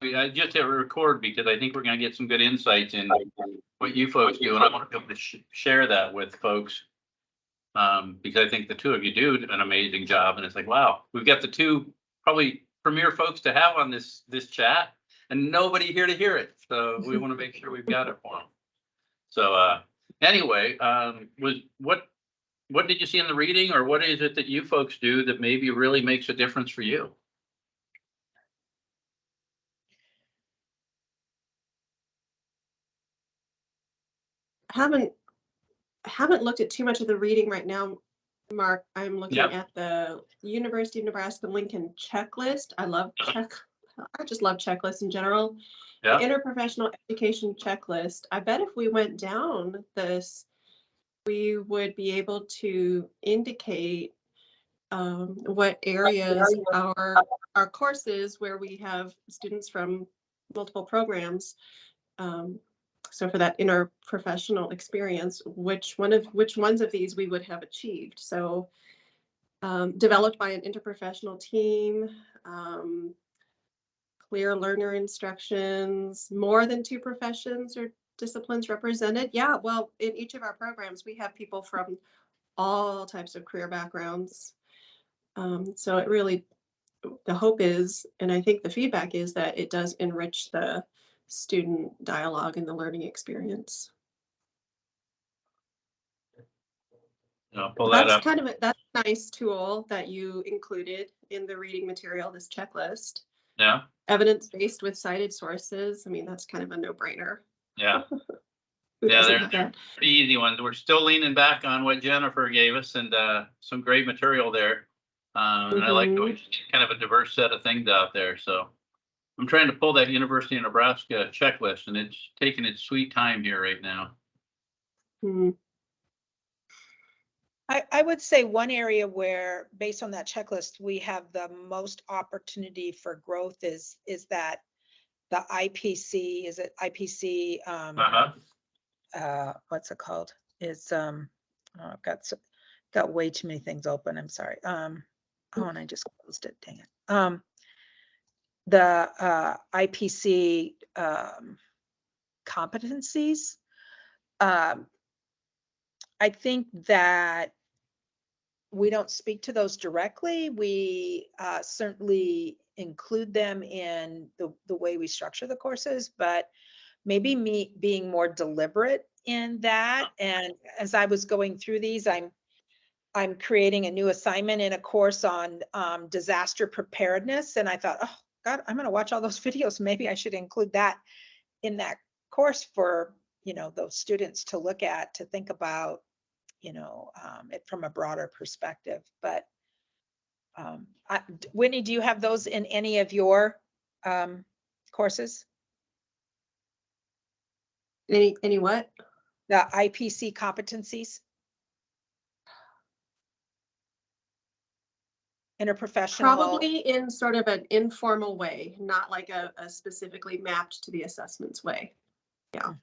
I just hit record because I think we're going to get some good insights in what you folks do, and I want to be able to share that with folks, because I think the two of you do an amazing job, and it's like, wow, we've got the two probably premier folks to have on this chat, and nobody here to hear it. So we want to make sure we've got it for them. So anyway, was what did you see in the reading, or what is it that you folks do that maybe really makes a difference for you? Haven't looked at too much of the reading right now, Mark. I'm looking at the University of Nebraska Lincoln checklist. I just love checklists in general. The interprofessional education checklist. I bet if we went down this, we would be able to indicate what areas our courses where we have students from multiple programs. So for that interprofessional experience, which ones of these we would have achieved. So developed by an interprofessional team, clear learner instructions, more than two professions or disciplines represented. Yeah, well, in each of our programs, we have people from all types of career backgrounds. So it really, the hope is, and I think the feedback is that it does enrich the student dialogue and the learning experience. Pull that up. That's a nice tool that you included in the reading material, this checklist. Yeah. Evidence-based with cited sources. I mean, that's kind of a no-brainer. Yeah. Yeah, they're pretty easy ones. We're still leaning back on what Jennifer gave us, and some great material there. And I like the way she's kind of a diverse set of things out there. So I'm trying to pull that University of Nebraska checklist, and it's taking its sweet time here right now. I would say one area where, based on that checklist, we have the most opportunity for growth is that the IPC, is it IPC? What's it called? It's oh, I've got way too many things open. I'm sorry. Oh, and I just closed it. Dang it. The IPC competencies. I think that we don't speak to those directly. We certainly include them in the way we structure the courses, but maybe me being more deliberate in that. And as I was going through these, I'm creating a new assignment in a course on disaster preparedness. And I thought, oh God, I'm going to watch all those videos. Maybe I should include that in that course for, those students to look at, to think about, it from a broader perspective. But Whitney, do you have those in any of your courses? Any what? The IPC competencies? Interprofessional? Probably in sort of an informal way, not like a specifically mapped to the assessments way. Yeah.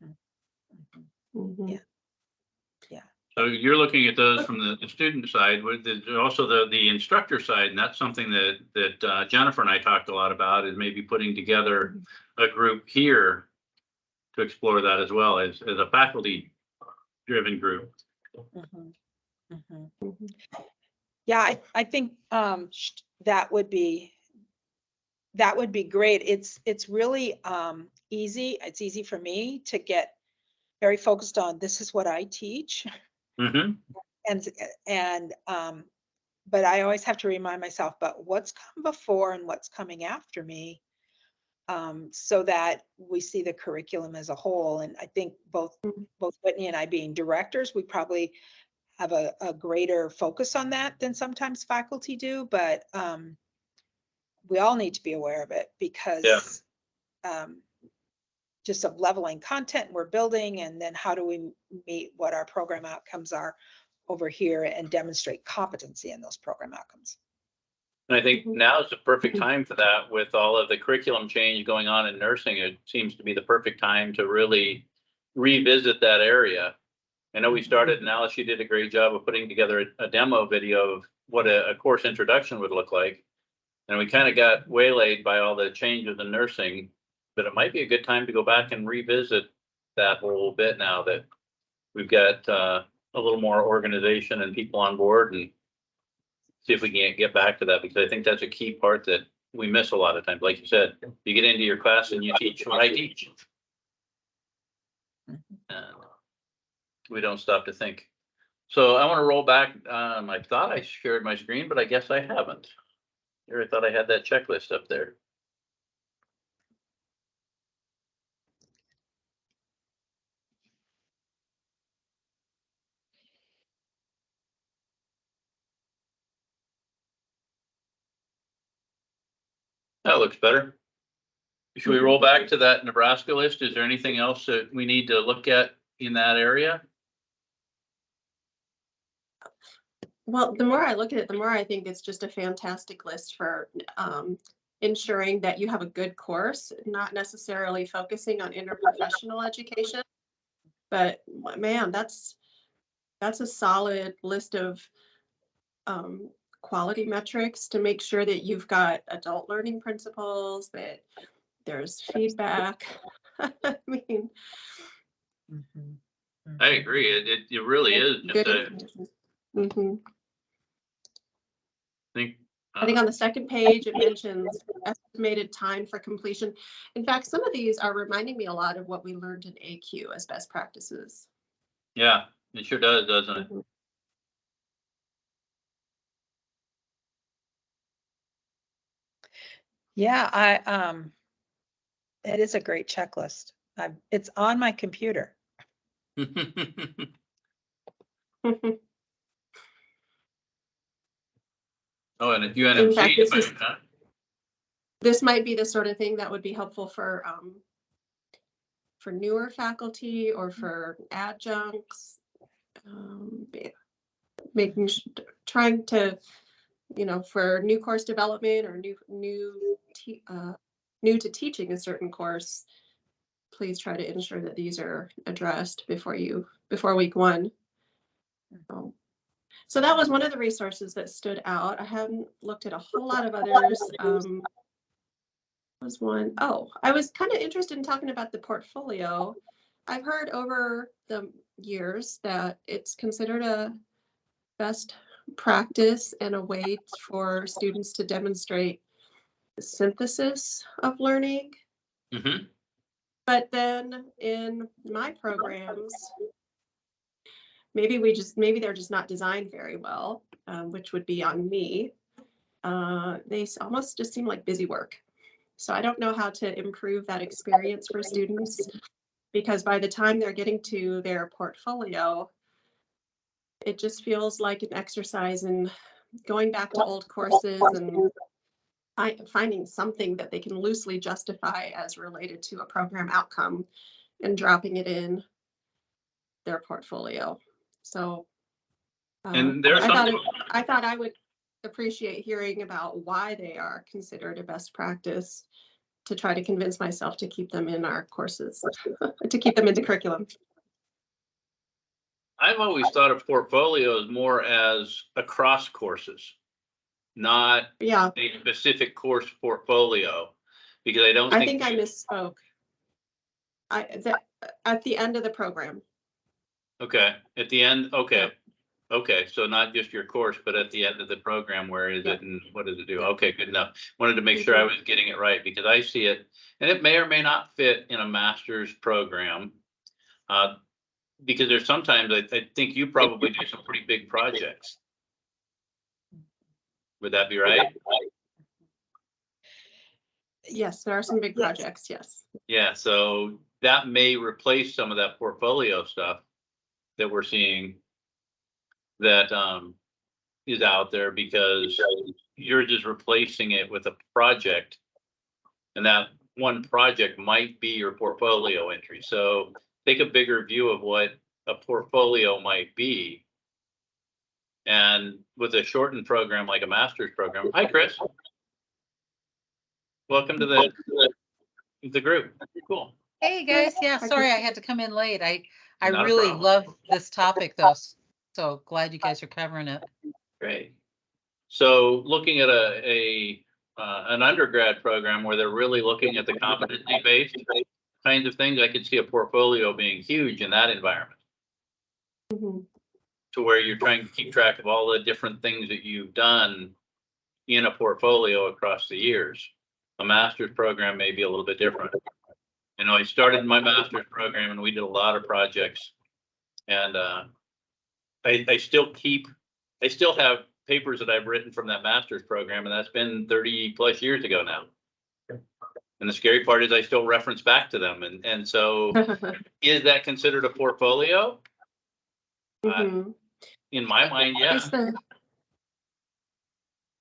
Yeah. So you're looking at those from the student side, with also the instructor side, and that's something that Jennifer and I talked a lot about, is maybe putting together a group here to explore that as well as a faculty-driven group. Yeah, I think that would be great. It's really easy. It's easy for me to get very focused on, this is what I teach. But I always have to remind myself, but what's come before and what's coming after me, so that we see the curriculum as a whole. And I think both Whitney and I, being directors, we probably have a greater focus on that than sometimes faculty do, but we all need to be aware of it, because just of leveling content we're building, and then how do we meet what our program outcomes are over here and demonstrate competency in those program outcomes. And I think now is the perfect time for that, with all of the curriculum change going on in nursing. It seems to be the perfect time to really revisit that area. I know we started, and Alice, you did a great job of putting together a demo video of what a course introduction would look like. And we kind of got waylaid by all the changes in nursing. But it might be a good time to go back and revisit that whole bit now that we've got a little more organization and people on board, and see if we can get back to that, because I think that's a key part that we miss a lot of times. Like you said, you get into your class and you teach what I teach. And we don't stop to think. So I want to roll back. I thought I shared my screen, but I guess I haven't. Here, I thought I had that checklist up there. That looks better. Should we roll back to that Nebraska list? Is there anything else that we need to look at in that area? Well, the more I look at it, the more I think it's just a fantastic list for ensuring that you have a good course, not necessarily focusing on interprofessional education. But man, that's a solid list of quality metrics to make sure that you've got adult learning principles, that there's feedback. I mean, I agree. It really is. good information. Mhm. I think on the second page, it mentions estimated time for completion. In fact, some of these are reminding me a lot of what we learned in AQ as best practices. Yeah, it sure does, doesn't it? Mhm. Yeah, it is a great checklist. It's on my computer. Oh, and if In fact, UNMC, this might be the sort of thing that would be helpful for newer faculty or for adjuncts, trying to, for new course development or new to teaching a certain course. Please try to ensure that these are addressed before week one. So that was one of the resources that stood out. I haven't looked at a whole lot of others. Was one. Oh, I was kind of interested in talking about the portfolio. I've heard over the years that it's considered a best practice and a way for students to demonstrate the synthesis of learning. mm-hmm. But then in my programs, maybe they're just not designed very well, which would be on me. They almost just seem like busy work. So I don't know how to improve that experience for students, because by the time they're getting to their portfolio, it just feels like an exercise in going back to old courses and finding something that they can loosely justify as related to a program outcome and dropping it in their portfolio. So And there's I thought I would appreciate hearing about why they are considered a best practice, to try to convince myself to keep them in our courses, to keep them in the curriculum. I've always thought of portfolios more as across courses, not Yeah, a specific course portfolio, because I think I misspoke. At the end of the program. Okay, at the end, okay. Yeah. Okay, so not just your course, but at the end of the program, where is it and what does it do? Okay, good enough. Wanted to make sure I was getting it right, because I see it, and it may or may not fit in a master's program. Because there's sometimes, I think you probably do some pretty big projects. Would that be right? Yes, there are some big projects, yes. Yeah, so that may replace some of that portfolio stuff that we're seeing that is out there, because you're just replacing it with a project, and that one project might be your portfolio entry. So take a bigger view of what a portfolio might be. And with a shortened program like a master's program. Hi, Chris. Welcome to the group. Cool. Hey guys, yeah, sorry I had to come in late. I Not a really problem. love this topic though. So glad you guys are covering it. Great. So looking at a an undergrad program where they're really looking at the competency-based kinds of things, I could see a portfolio being huge in that environment, Mhm. to where you're trying to keep track of all the different things that you've done in a portfolio across the years. A master's program may be a little bit different. You know, I started my master's program and we did a lot of projects. And I still have papers that I've written from that master's program, and that's been 30 plus years ago now. And the scary part is I still reference back to them. And so is that considered a portfolio? Mhm. In my mind, yeah.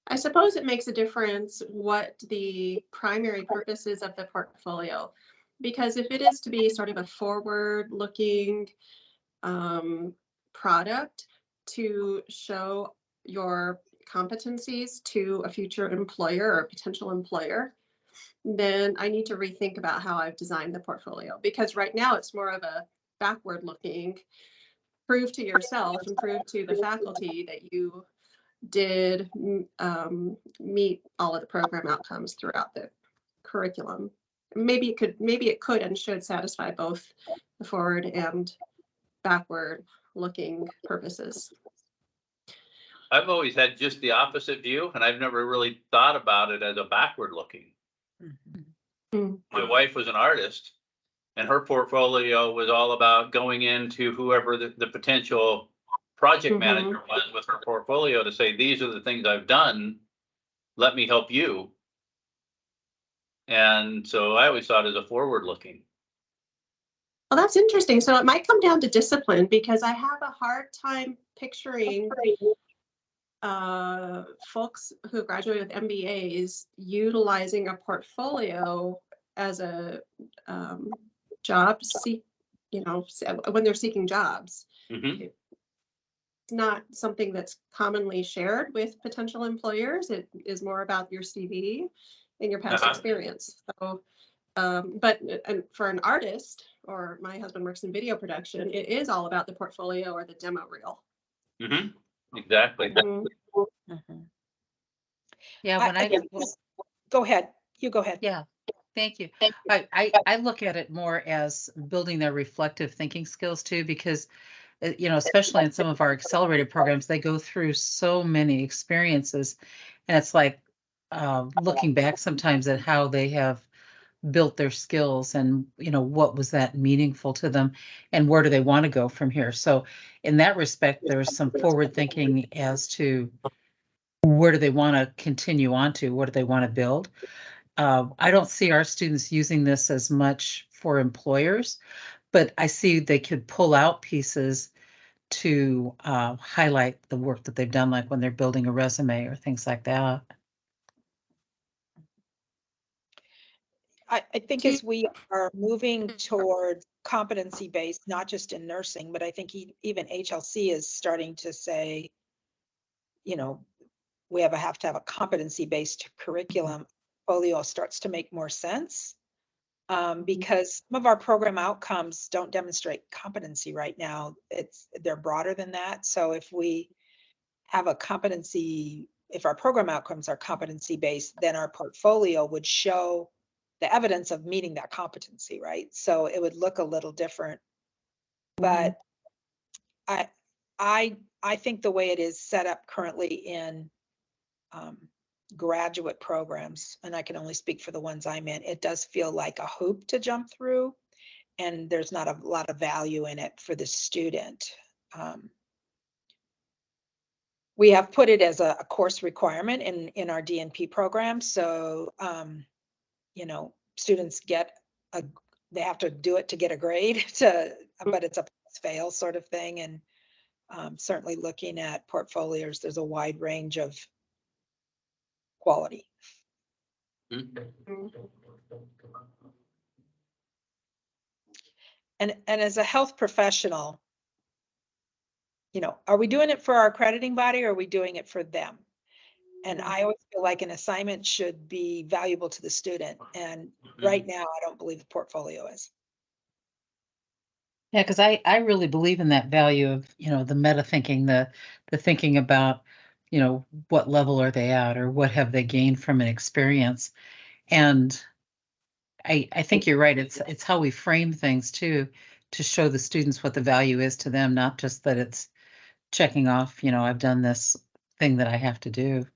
I suppose it makes a difference what the primary purpose is of the portfolio. Because if it is to be sort of a forward-looking product to show your competencies to a future employer or potential employer, then I need to rethink about how I've designed the portfolio. Because right now it's more of a backward-looking, prove to yourself and prove to the faculty that you did meet all of the program outcomes throughout the curriculum. Maybe it could and should satisfy both the forward and backward looking purposes. I've always had just the opposite view, and I've never really thought about it as a backward looking. Mhm. My wife was an artist, and her portfolio was all about going into whoever the potential project manager was with her portfolio to say, these are the things I've done. Let me help you. And so I always thought as a forward looking. Well, that's interesting. So it might come down to discipline, because I have a hard time picturing folks who graduate with MBAs utilizing a portfolio as a job when they're seeking jobs. Mm-hmm. It's not something that's commonly shared with potential employers. It is more about your CV and your past experience. So, but for an artist, or my husband works in video production, it is all about the portfolio or the demo reel. Mm-hmm. Exactly. Mhm. Mhm. yeah, I- when I think Go ahead. You go ahead. yeah, thank you. I look at it more as building their reflective thinking skills too, because especially in some of our accelerated programs, they go through so many experiences, and it's like looking back sometimes at how they have built their skills, and what was that meaningful to them, and where do they want to go from here. So in that respect, there's some forward thinking as to where do they want to continue on to, what do they want to build. I don't see our students using this as much for employers, but I see they could pull out pieces to highlight the work that they've done, like when they're building a resume or things like that. I think as we are moving toward competency-based, not just in nursing, but I think even HLC is starting to say, we have to have a competency-based curriculum. Portfolio starts to make more sense, because some of our program outcomes don't demonstrate competency right now. They're broader than that. So if we have if our program outcomes are competency-based, then our portfolio would show the evidence of meeting that competency, right? So it would look a little different. But I think the way it is set up currently in graduate programs, and I can only speak for the ones I'm in, it does feel like a hoop to jump through, and there's not a lot of value in it for the student. We have put it as a course requirement in our DNP program. So, students they have to do it to get a grade, but it's a pass fail sort of thing. And certainly looking at portfolios, there's a wide range of quality. And as a health professional, are we doing it for our accrediting body, or are we doing it for them? And I always feel like an assignment should be valuable to the student. And right now, I don't believe the portfolio is. Yeah, because I really believe in that value of, the meta thinking, the thinking about, you know, what level are they at or what have they gained from an experience? And I think you're right. It's how we frame things too, to show the students what the value is to them, not just that it's checking off, you know, I've done this thing that I have to do.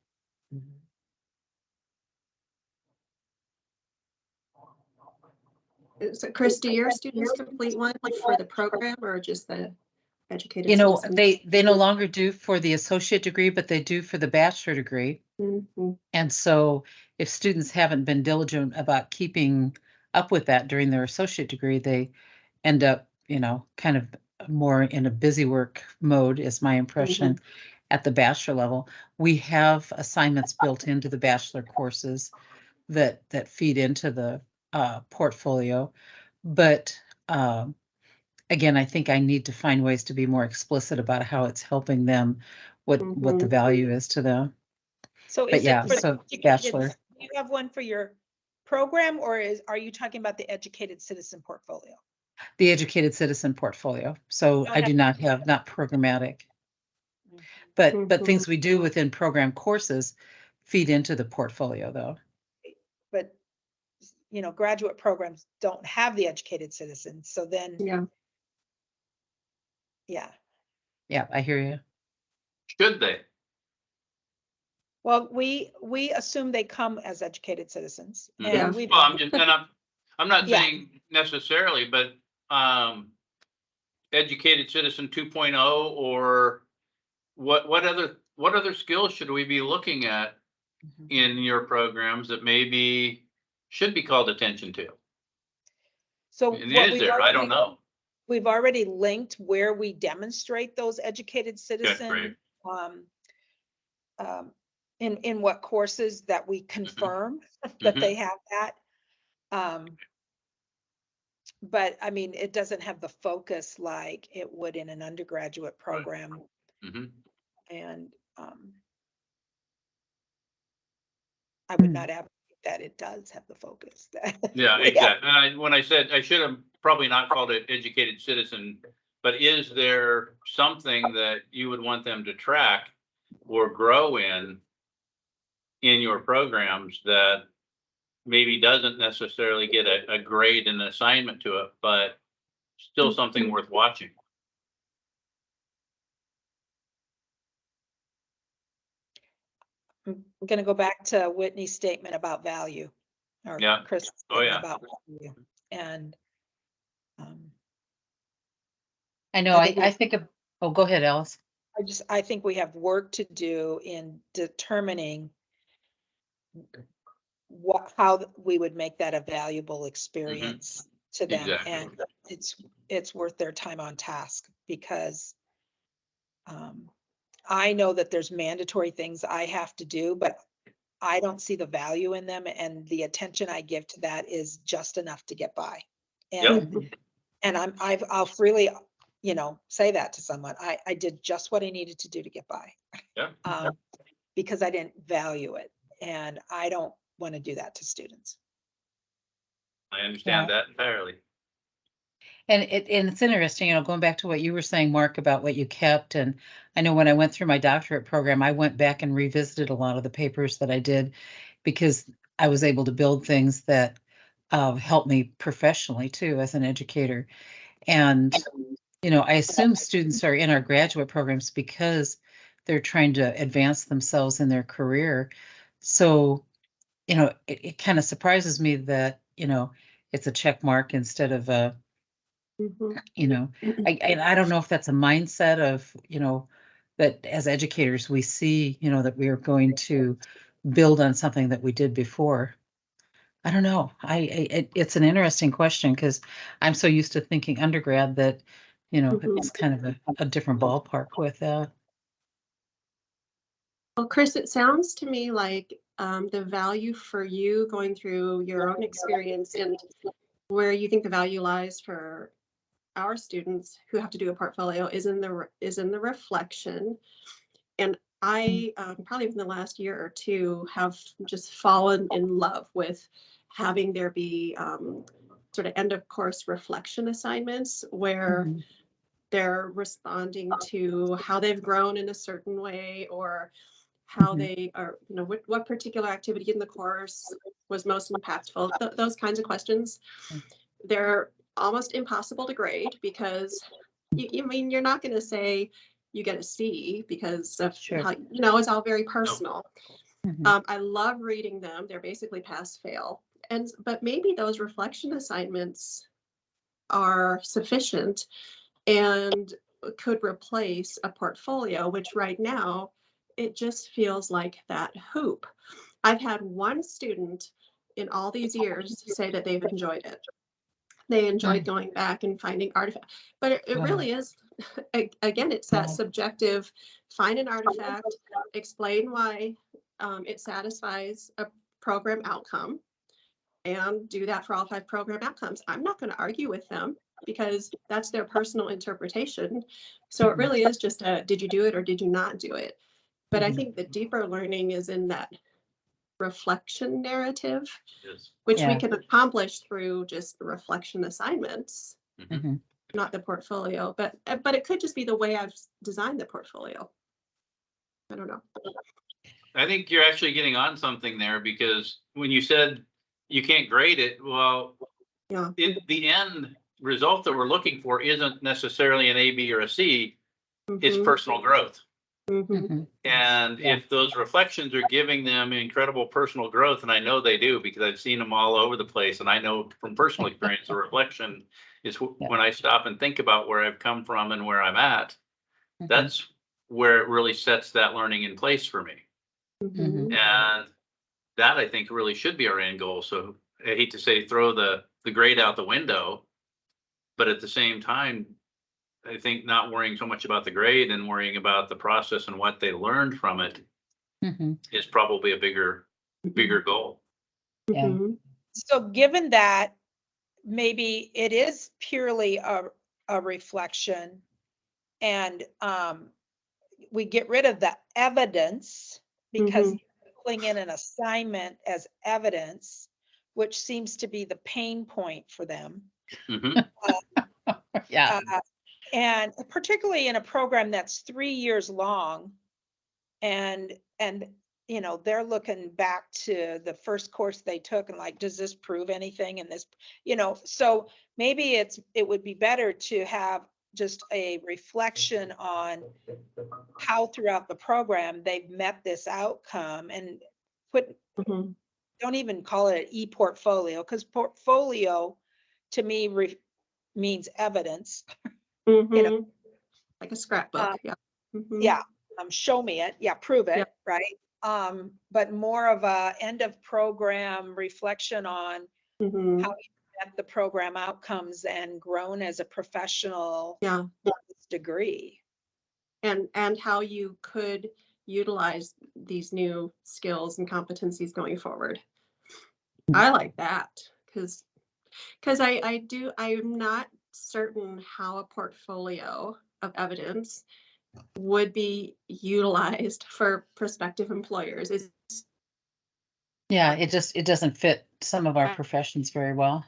So Chris, do your students complete one for the program or just the educated You know, citizens? they no longer do for the associate degree, but they do for the bachelor degree. Mhm. And so if students haven't been diligent about keeping up with that during their associate degree, they end up, you know, kind of more in a busy work mode, is my impression, at the bachelor level. We have assignments built into the bachelor courses that feed into the portfolio. But again, I think I need to find ways to be more explicit about how it's helping them, what the Mhm. value is to them. So But is yeah, it for so the educated, bachelor. do you have one for your program, or are you talking about the educated citizen portfolio? The educated citizen portfolio. So Don't I have- do not have, not programmatic, but things we do within program courses feed into the portfolio though. But, you know, graduate programs don't have the educated citizens, so then, Yeah. yeah. Yeah, I hear you. Should they? Well, we assume they come as educated citizens, Mhm. and we Well, I'm not Yeah. saying necessarily, but, educated citizen 2.0, or what other skills should we be looking at in your programs that maybe should be called attention to? So And what is we've there? I don't already, know. we've already linked where we demonstrate those educated citizen, great. um, in what courses that we confirm that Mhm. they have that. But I mean, it doesn't have the focus like it would in an undergraduate program. Mhm. And I would Hmm. not advocate that it does have the focus. Yeah, We have- exactly. And when I said, I should have probably not called it educated citizen, but is there something that you would want them to track or grow in your programs that maybe doesn't necessarily get a grade and an assignment to it, but still something worth watching? I'm gonna go back to Whitney's statement about value, or Yeah. Chris' Oh, statement yeah. about value. And um, I know, I think I think of, oh, go ahead, Alice. I think we have work to do in determining how we would make that a valuable experience to them. Exactly. And it's worth their time on task, because I know that there's mandatory things I have to do, but I don't see the value in them, and the attention I give to that is just enough to get by. Yep. And I'll freely, you know, say that to someone. I did just what I needed to do to get by. Yeah. Because I didn't value it, and I don't want to do that to students. I understand that entirely. And it's interesting, you know, going back to what you were saying, Mark, about what you kept. And I know when I went through my doctorate program, I went back and revisited a lot of the papers that I did, because I was able to build things that helped me professionally too as an educator. And, you know, I assume students are in our graduate programs because they're trying to advance themselves in their career. So, you know, it kind of surprises me that, you know, it's a check mark instead of a, Mhm. you know, I don't know if that's a mindset of, you know, that as educators, we see, you know, that we are going to build on something that we did before. I don't know. It's an interesting question, because I'm so used to thinking undergrad that, you know, Mhm. it's kind of a different ballpark with that. Well, Chris, it sounds to me like the value for you going through your own experience and where you think the value lies for our students who have to do a portfolio is in the reflection. And I probably within the last year or two have just fallen in love with having there be sort of end of course reflection assignments where Mhm. they're responding to how they've grown in a certain way, or how Mhm. they are, what particular activity in the course was most impactful, those kinds of questions. Mm. They're almost impossible to grade because I mean, you're not going to say you get a C because of Sure. how, it's all very personal. Mhm. I love reading them. They're basically pass fail. But maybe those reflection assignments are sufficient and could replace a portfolio, which right now it just feels like that hoop. I've had one student in all these years say that they've enjoyed it. They enjoyed Mm. going back and finding artifacts, but it Wow. really is, again, it's that Wow. subjective, find an artifact, explain why it satisfies a program outcome, and do that for all 5 program outcomes. I'm not going to argue with them because that's their personal interpretation. So it Mhm. really is just a, did you do it or did you not do it? But I Mhm. think the deeper learning is in that reflection narrative, Yes. which we Yeah. can accomplish through just the reflection assignments, Mhm. Mhm. not the portfolio. But it could just be the way I've designed the portfolio. I don't know. I think you're actually getting on something there, because when you said you can't grade it, well, Yeah. the end result that we're looking for isn't necessarily an A, B, or a C. It's Mhm. personal growth. Mhm. Mhm. And Yeah. if those reflections are giving them incredible personal growth, and I know they do because I've seen them all over the place, and I know from personal experience, the reflection is Yeah. when I stop and think about where I've come from and where I'm at, Mhm. that's where it really sets that learning in place for me. Mhm. And that, I think, really should be our end goal. So I hate to say throw the grade out the window, but at the same time, I think not worrying so much about the grade and worrying about the process and what they learned from it Mhm. is probably a bigger goal. Yeah. Mhm. So given that maybe it is purely a reflection and we get rid of the evidence because Mhm. pulling in an assignment as evidence, which seems to be the pain point for them. Mhm. Yeah. And particularly in a program that's 3 years long and they're looking back to the first course they took and like, does this prove anything in this, so maybe it would be better to have just a reflection on how throughout the program they've met this outcome and Mhm. don't even call it an e-portfolio because portfolio to me means evidence. Mhm. Like a uh, scrapbook. Yeah. Mhm. yeah, show me it. Yeah, prove Yeah. it, right? But more of a end of program reflection on Mhm. how you met the program outcomes and grown as a professional Yeah. with this degree. And how you could utilize these new skills and competencies going forward. I like that because I'm not certain how a portfolio of evidence would be utilized for prospective employers. Is Yeah, it doesn't fit some of our professions very well.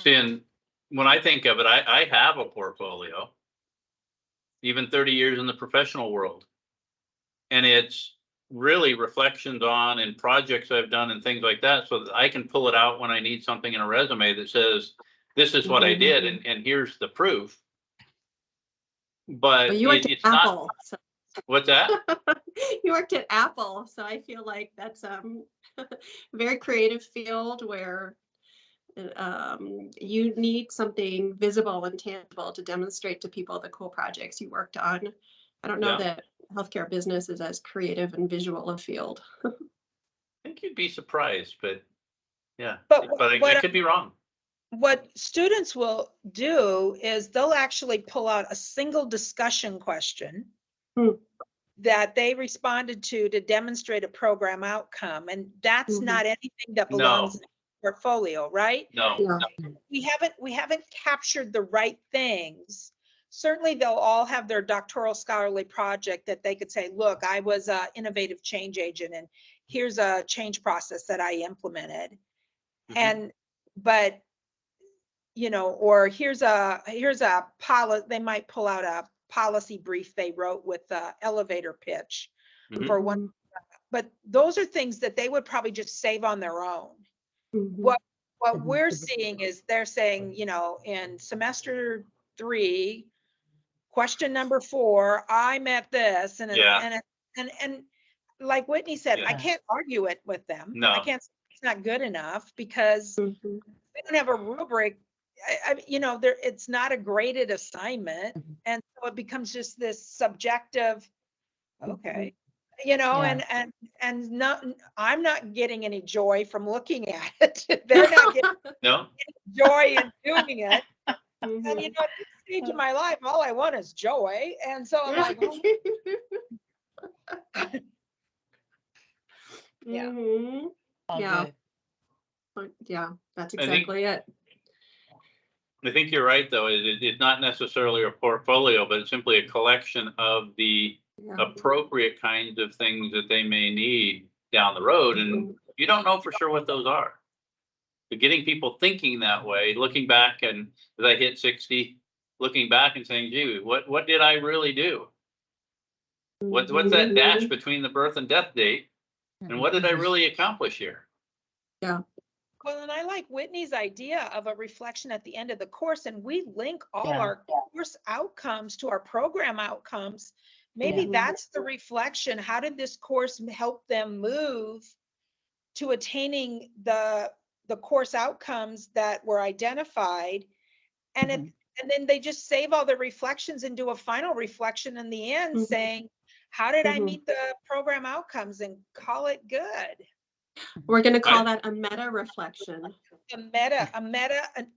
And when I think of it, I have a portfolio, even 30 years in the professional world. And it's really reflections on and projects I've done and things like that, so that I can pull it out when I need something in a resume that says, this is what I Mhm. did, and here's the proof. But Well, you worked at it's not, Apple, so what's that? you worked at Apple, so I feel like that's a very creative field where you need something visible and tangible to demonstrate to people the cool projects you worked on. I don't know Yeah. that healthcare business is as creative and visual a field. I think you'd be surprised, but yeah, But but I what could be wrong. what students will do is they'll actually pull out a single discussion question Hmm. that they responded to demonstrate a program outcome. And that's Mhm. not anything that No. belongs in the portfolio, right? No, Yeah. We haven't captured the right things. Certainly they'll all have their doctoral scholarly project that they could say, look, I was an innovative change agent and here's a change process that I implemented. Mhm. And, but or here's a policy, they might pull out a policy brief they wrote with the elevator pitch Mhm. for one but those are things that they would probably just save on their own. Mhm. What we're seeing is they're saying, you know, in semester 3, question number 4, I met this, and Yeah. and like Whitney said, I Yeah. can't argue it with them. No. I can't say it's not good enough because Mhm. they don't have a rubric. You know, there, it's not a graded assignment, Mhm. and so it becomes just this subjective, okay, you know, Yeah. and not, I'm not getting any joy from looking at it. They're not getting No? joy in doing it. And you Mhm. know, at this stage of my life, all I want is joy. And so I'm like, oh, yeah. Mhm. All Yeah. good. Yeah, that's I think- exactly it. I think you're right, though. It's not necessarily a portfolio, but it's simply a collection of the Yeah. appropriate kinds of things that they may need down the road. And Mhm. you don't know for sure what those are. But getting people thinking that way, looking back, and as I hit 60, looking back and saying, gee, what did I really do? What's that dash between the birth and death date? And what did I really accomplish here? Yeah. Well, and I like Whitney's idea of a reflection at the end of the course, and we link all Yeah. our course outcomes to our program outcomes. Maybe Yeah. that's the reflection. How did this course help them move to attaining the course outcomes that were identified? And it, and then they just save all the reflections and do a final reflection in the end, Mhm. saying, how did I Mhm. meet the program outcomes, and call it good. We're gonna call that a meta reflection. A meta,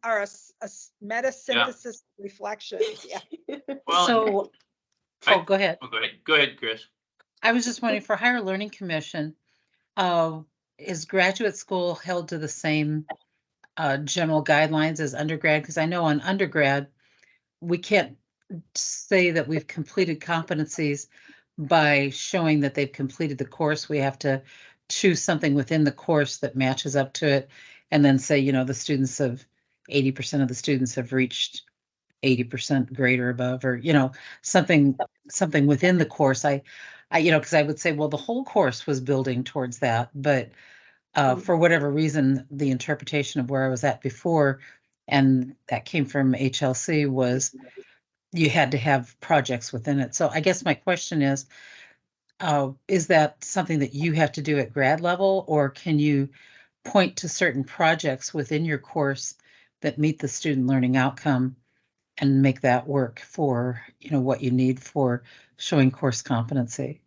or a meta synthesis reflection. Yeah. Well, So, oh, go ahead. Go ahead, Chris. I was just wondering, for Higher Learning Commission, is graduate school held to the same general guidelines as undergrad? Because I know on undergrad, we can't say that we've completed competencies by showing that they've completed the course. We have to choose something within the course that matches up to it, and then say, you know, the students of 80% of the students have reached 80% grade or above, or, you know, something within the course. You know, because I would say, well, the whole course was building towards that, but Mm. for whatever reason, the interpretation of where I was at before, and that came from HLC, was you had to have projects within it. So I guess my question is that something that you have to do at grad level, or can you point to certain projects within your course that meet the student learning outcome and make that work for, you know, what you need for showing course competency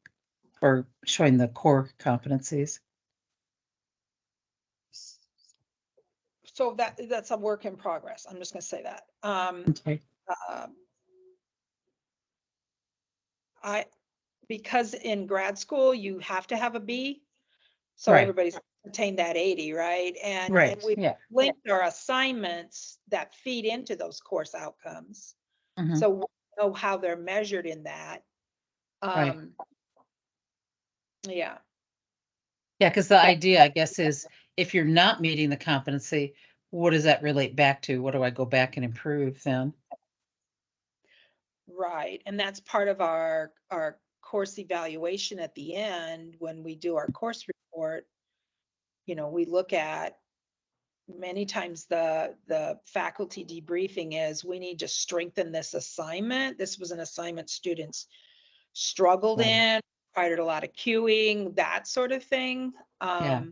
or showing the core competencies? So that's a work in progress. I'm just gonna say that. Okay. Because in grad school, you have to have a B. So Right. everybody's attained that 80, right? And Right, we yeah. linked our assignments that feed into those course outcomes. Mhm. So we know how they're measured in that. Right. Yeah. Yeah, because the idea, I guess, is if you're not meeting the competency, what does that relate back to? What do I go back and improve then? Right. And that's part of our course evaluation at the end when we do our course report. You know, we look at, many times the faculty debriefing is, we need to strengthen this assignment. This was an assignment students struggled Right. in, required a lot of queuing, that sort of thing. Yeah.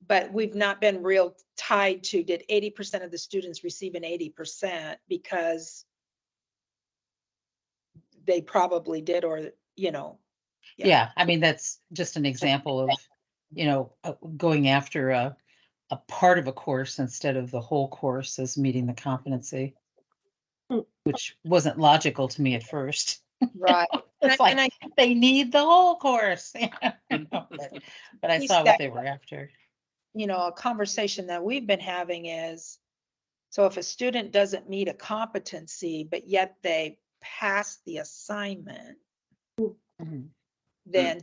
But we've not been real tied to, did 80% of the students receive an 80%, because they probably did, or, you know. Yeah, I mean, that's just an example of, you know, going after a part of a course instead of the whole course as meeting the competency, Mm. which wasn't logical to me at first. Right. It's like, they need the whole course. You know, but I Piece saw what that- they were after. You know, a conversation that we've been having is, so if a student doesn't meet a competency, but yet they pass the assignment, Mhm. then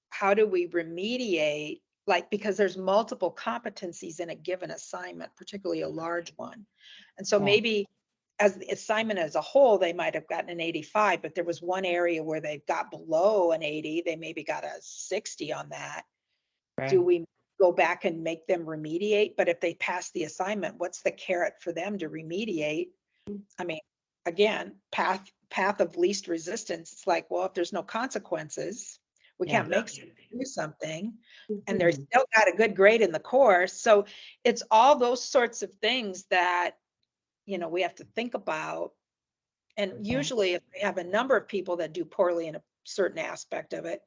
how do we remediate? Like, because there's multiple competencies in a given assignment, particularly a large one. And so Yeah. maybe as the assignment as a whole, they might have gotten an 85, but there was one area where they got below an 80, they maybe got a 60 on that. Do we go back and make them remediate? But if they pass the assignment, what's the carrot for them to remediate? I mean, again, path of least resistance. It's like, well, if there's no consequences, we can't make them do something, and they're still got a good grade in the course. So it's all those sorts of things that, you know, we have to think about. And usually if we have a number of people that do poorly in a certain aspect of it,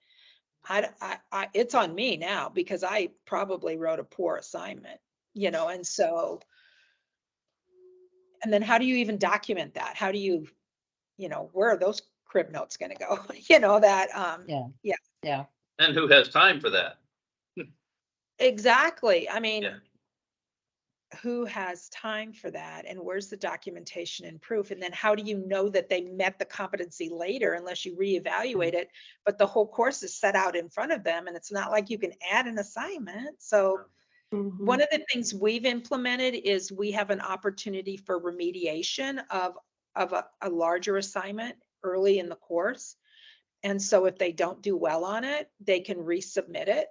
it's on me now because I probably wrote a poor assignment, you know, and so, and then how do you even document that? How do you, you know, where are those crib notes going to go? You know, that, Yeah. And who has time for that? exactly. I mean, Yeah. who has time for that? And where's the documentation and proof? And then how do you know that they met the competency later unless you reevaluate it? But the whole course is set out in front of them and it's not like you can add an assignment. So one of the things we've implemented is we have an opportunity for remediation of a larger assignment early in the course. And so if they don't do well on it, they can resubmit it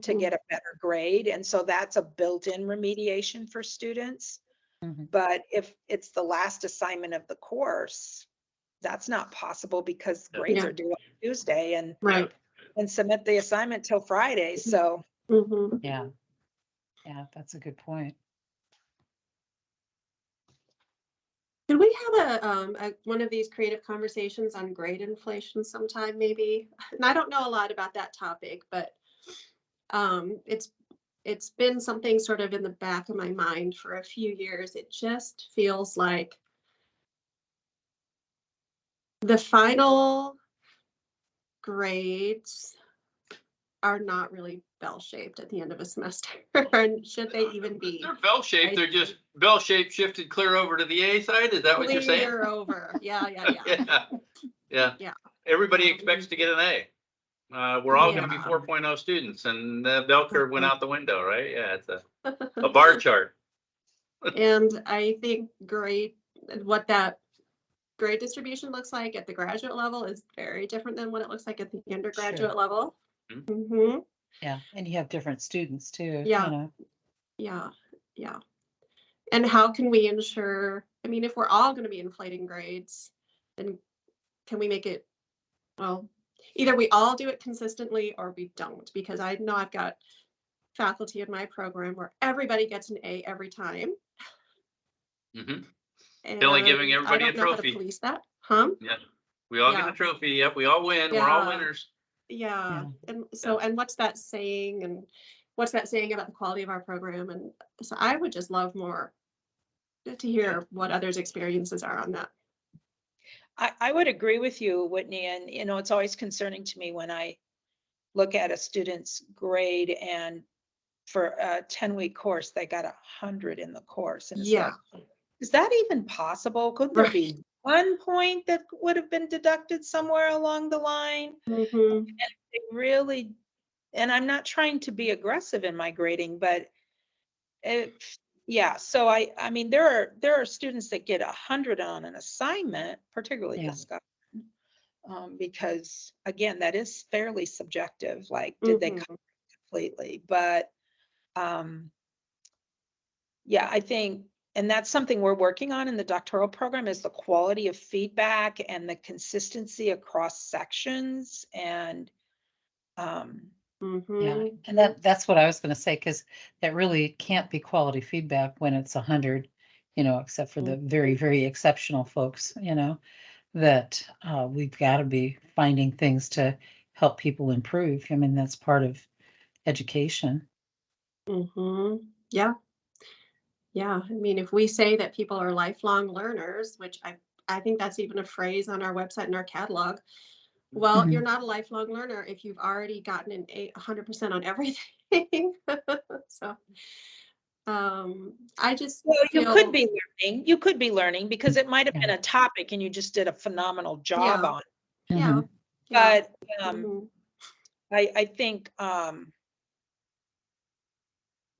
to get a better grade. And so that's a built-in remediation for students. But if it's the last assignment of the course, that's not possible because grades are due on Tuesday and submit the assignment till Friday. So Yeah, that's a good point. Could we have one of these creative conversations on grade inflation sometime, maybe? And I don't know a lot about that topic, but it's been something sort of in the back of my mind for a few years. It just feels like the final grades are not really bell-shaped at the end of a semester. And should they even be? They're bell-shaped. They're just bell-shaped shifted clear over to the A side. Is that what you're saying? Clear over. Yeah. Yeah. Everybody expects to get an A. We're all going to be 4.0 students, and the bell curve went out the window, right? Yeah, it's a bar chart. And I think what that grade distribution looks like at the graduate level is very different than what it looks like at the undergraduate level. Yeah, and you have different students too. Yeah. And how can we ensure, I mean, if we're all going to be inflating grades, then can we make it, well, either we all do it consistently or we don't, because I know I've got faculty in my program where everybody gets an A every time. And Only giving everybody I a don't know how to trophy. police that. Yeah. We all get a trophy. Yep. We all win. We're all winners. Yeah. And so, and what's that saying? And what's that saying about the quality of our program? And so I would just love more to hear what others' experiences are on that. I would agree with you, Whitney. And, you know, it's always concerning to me when I look at a student's grade and for a 10-week course, they got 100 in the course. And it's like, is that even possible? Could there be 1 point that would have been deducted somewhere along the line? And they really, and I'm not trying to be aggressive in my grading, but so I mean, there are students that get 100 on an assignment, particularly discussion, because again, that is fairly subjective. Like, did they cover it completely? But I think, and that's something we're working on in the doctoral program, is the quality of feedback and the consistency across sections. And yeah, and that's what I was going to say, because that really can't be quality feedback when it's 100, you know, except for the very, very exceptional folks, you know, that we've got to be finding things to help people improve. I mean, that's part of education. Yeah. I mean, if we say that people are lifelong learners, which I think that's even a phrase on our website and our catalog. Well, you're not a lifelong learner if you've already gotten an 100% on everything. So, I just you could be learning. You could be learning because it might have been a topic and you just did a phenomenal job on it. But I think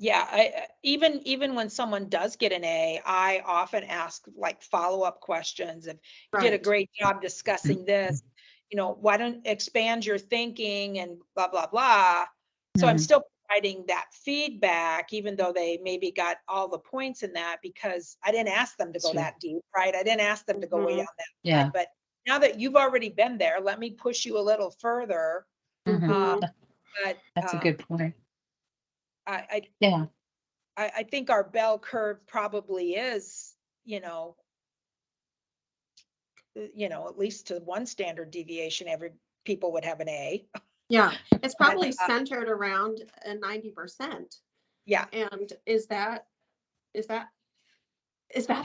Yeah, even when someone does get an A, I often ask like follow-up questions. If you did a Right. great job discussing this, why don't expand your thinking and blah, blah, blah. So I'm Mhm. still providing that feedback, even though they maybe got all the points in that, because I didn't ask them to go Sure. that deep, right? I didn't ask them to go way Mhm. down that Yeah. side. But now that you've already been there, let me push you a little further. Mhm. Uh, Mhm. but That's a good point. I Yeah. I think our bell curve probably is, at least to one standard deviation, every people would have an A. Yeah, it's But, probably centered around a 90%. yeah, And is that is that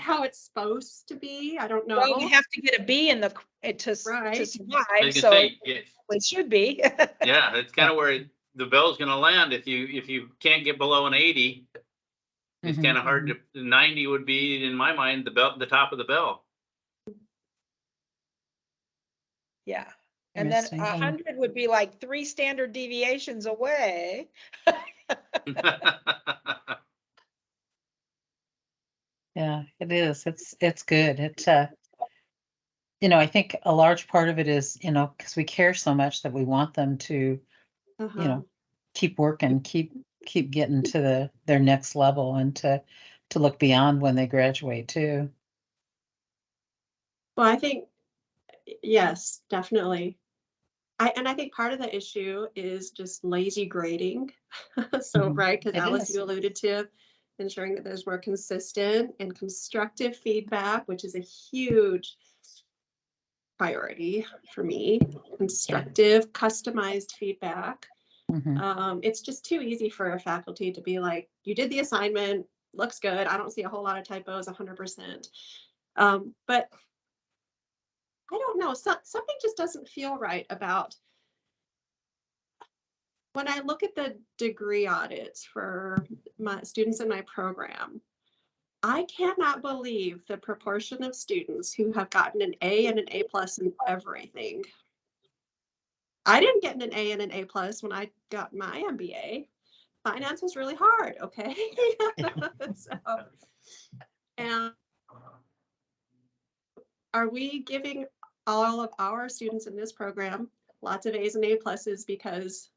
how it's supposed to be? I don't well, you know. have to get a B in to Right. survive, I can so say, yes, it should be. yeah, that's kind of where the bell's gonna land. If you can't get below an 80, it's Mhm. kind of hard to, 90 would be, in my mind, the top of the bell. Yeah. And then Interesting. 100 would be like 3 standard deviations away. Yeah, it is. It's good. I think a large part of it is, because we care so much that we want them to, you Uh-huh. know, keep working, keep getting to their next level and to look beyond when they graduate too. Well, I think yes, definitely. I think part of the issue is just lazy grading. So, Mhm. right, because It Alice, is. you alluded to ensuring that there's more consistent and constructive feedback, which is a huge priority for me. Yeah. Constructive, customized feedback. Mhm. It's just too easy for a faculty to be like, you did the assignment, looks good. I don't see a whole lot of typos, 100%. But I don't know, something just doesn't feel right about when I look at the degree audits for my students in my program. I cannot believe the proportion of students who have gotten an A and an A plus in everything. I didn't get an A and an A plus when I got my MBA. Finance was really hard, okay? So, and are we giving all of our students in this program lots of A's and A pluses because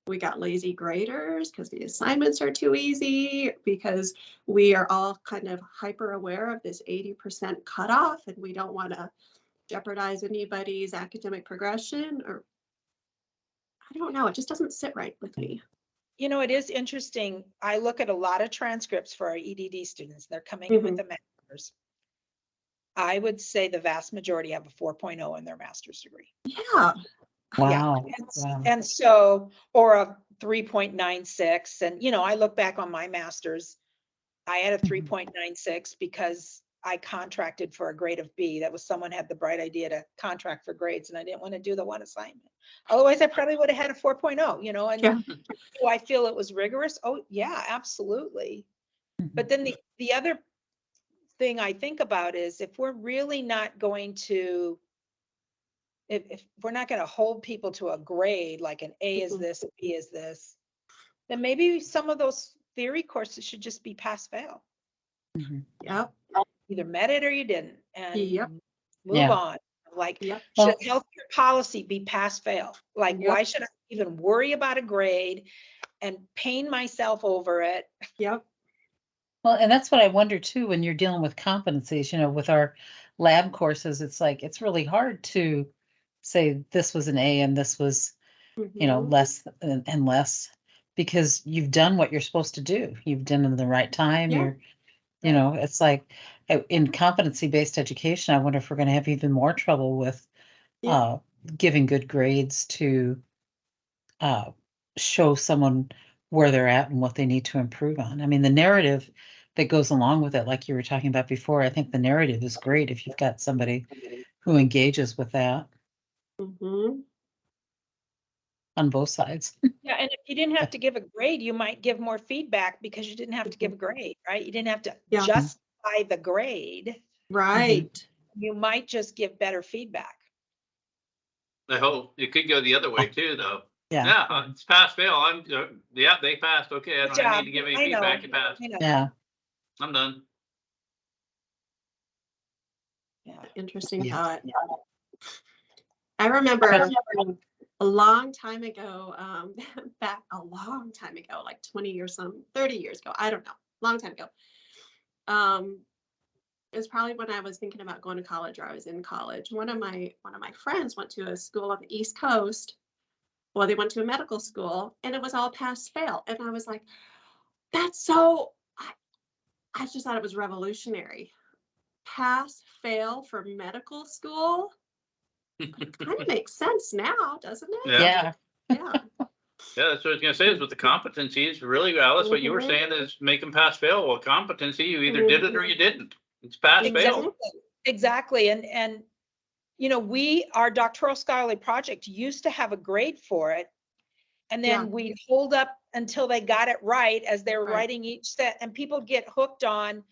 we got lazy graders, because the assignments are too easy, because we are all kind of hyper aware of this 80% cutoff and we don't want to jeopardize anybody's academic progression? Or I don't know, it just doesn't sit right with me. It is interesting. I look at a lot of transcripts for our EDD students. They're coming in with a master's. I would say the vast majority have a 4.0 in their master's degree. Yeah. Yeah. Wow. Wow. And so, or a 3.96. And, I look back on my master's, I had a Mhm. 3.96 because I contracted for a grade of B. That was someone had the bright idea to contract for grades and I didn't want to do the one assignment. Otherwise, I probably would have had a 4.0, and Yeah. do I feel it was rigorous? Oh, yeah, absolutely. But then the other thing I think about is if we're really not going to, if we're not going to hold people to a grade, like an A is this, a B is this, then maybe some of those theory courses should just be pass fail. Mhm. Yep. Either met it or you didn't, and Yep. move Yeah. on. Like, Yep. should Well, healthcare policy be pass fail? Like, Yep. why should I even worry about a grade and pain myself over it? Yep. Well, and that's what I wonder too, when you're dealing with competencies, with our lab courses, it's like, it's really hard to say this was an A and this was, Mhm. less and less, because you've done what you're supposed to do. You've done it in the right time. Yeah. It's like in competency-based education, I wonder if we're going to have even more trouble with Yeah. giving good grades to uh, show someone where they're at and what they need to improve on. I mean, the narrative that goes along with it, like you were talking about before, I think the narrative is great if you've got somebody who engages with that Mhm. on both sides. Yeah, and if you didn't have to give a grade, you might give more feedback because you didn't have to give a grade, right? You didn't have to Yeah. justify the grade. Right. You might just give better feedback. I hope it could go the other way too, though. Yeah, Yeah, it's pass fail. Yeah, they passed. Okay, I Good don't need job. to give any I know. feedback. You passed. I know. yeah, I'm done. Yeah. Interesting Yeah. thought. I remember a long time ago, back a long time ago, like 20 or 30 years ago, I don't know, long time ago. It was probably when I was thinking about going to college or I was in college. One of my friends went to a school on the East Coast. Well, they went to a medical school and it was all pass fail. And I was like, that's so I just thought it was revolutionary. Pass fail for medical school. Kind of makes sense now, doesn't it? Yeah. yeah, Yeah. Yeah, that's what I was gonna say is with the competencies, really, Alice, what you were Mhm. saying is make them pass fail. Well, competency, you either did it or you didn't. It's pass Exactly. fail. Exactly. And our doctoral scholarly project used to have a grade for it. And Yeah. then we'd hold up until they got it right as they were Right. writing each set, and people get hooked on,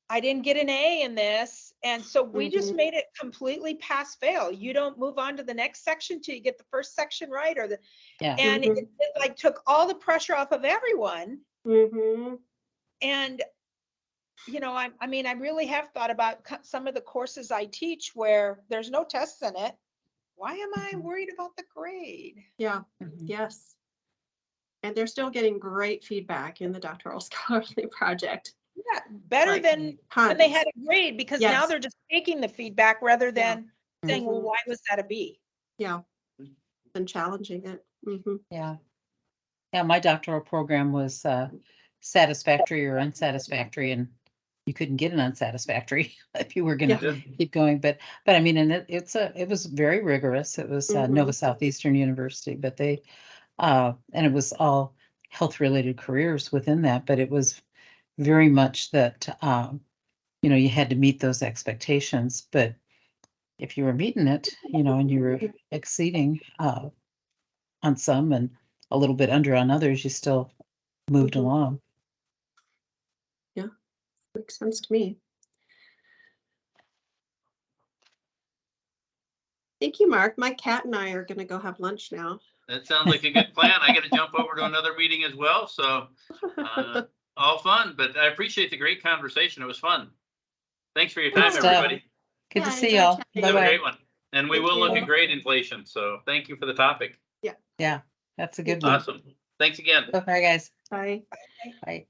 I didn't get an A in this. And so we just Mhm. made it completely pass fail. You don't move on to the next section till you get the first section right, yeah. and Mhm. it like took all the pressure off of everyone. Mm-hmm. And I mean, I really have thought about some of the courses I teach where there's no tests in it. Why am I Mhm. worried about the grade? Yeah. Mhm. Yes. And they're still getting great feedback in the doctoral scholarly project. Yeah, better Like, than when they tons. had a grade, because now Yes. they're just taking the feedback rather Yeah. than saying, well, Mhm. why was that a B? Yeah. And challenging it. Mm-hmm. Yeah. Yeah, my doctoral program was satisfactory or unsatisfactory, and you couldn't get an unsatisfactory if you were gonna Yeah. keep going. But I mean, and it was very rigorous. It was Nova Mhm. Southeastern University, but they and it was all health related careers within that, but it was very much that you had to meet those expectations. But if you were meeting it, and you were exceeding on some and a little bit under on others, you still moved Mhm. along. Makes sense to me. Thank you, Mark. My cat and I are going to go have lunch now. That sounds like a good plan. I gotta jump over to another meeting as well, so all fun, but I appreciate the great conversation. It was fun. Thanks for your Good time, stuff. everybody. Good Yeah, to I see enjoyed y'all. chatting. Have a Bye-bye. great one. And we Thank will look you. at grade inflation, so thank you for the topic. Yeah, that's a good Thank one. Awesome. Thanks again. Bye, guys. Bye. Bye.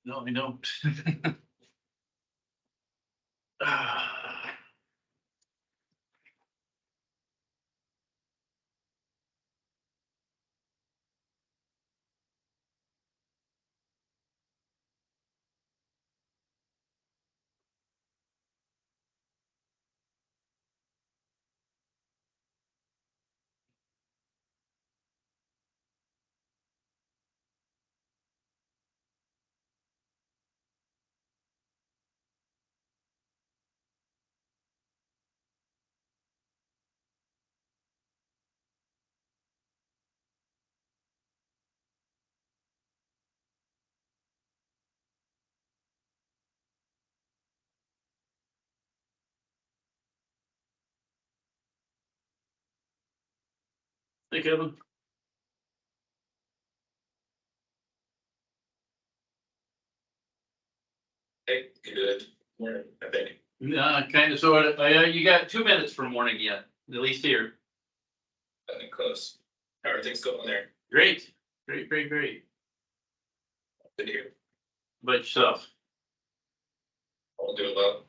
No, I don't. Ah. Hey, Kevin. Hey, good morning, I think. Yeah, kind of, sort of. You got 2 minutes for morning yet, at least here. I think close. How are things going there? Great, great, great, great. Good to hear. But yourself? All doing well.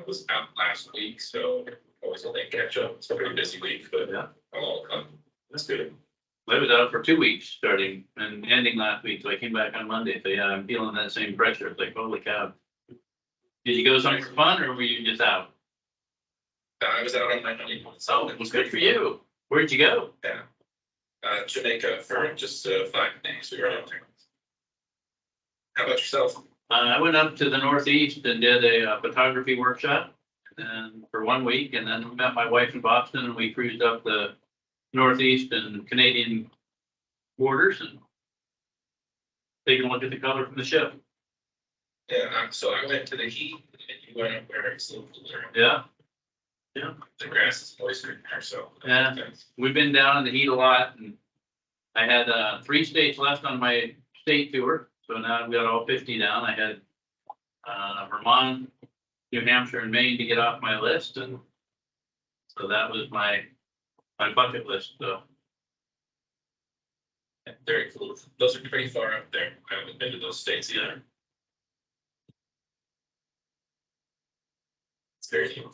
Was out last week, so always a late catch up. It's a pretty busy week, but Yeah. I'm all come. That's good. I was out for 2 weeks, starting and ending last week, so I came back on Monday, so yeah, I'm feeling that same pressure, it's like, holy cow. Did you go somewhere fun, or were you just out? I was out on my honeymoon. Oh, it was good for you. Where'd you go? Yeah. Jamaica for just 5 days. We were out there. How about yourself? I went up to the Northeast and did a photography workshop, and for 1 week, and then met my wife in Boston, and we cruised up the Northeast and Canadian borders and taking a look at the color from the ship. Yeah, so I went to the heat and you went up where it's a little cooler. Yeah, The grass is always greener, so. Yeah. we've been down in the heat a lot, and I had 3 states left on my state tour, so now I've got all 50 down. I had Vermont, New Hampshire, and Maine to get off my list, and so that was my bucket list. So Very cool. Those are pretty far up there. I haven't been to those states either. It's very cool.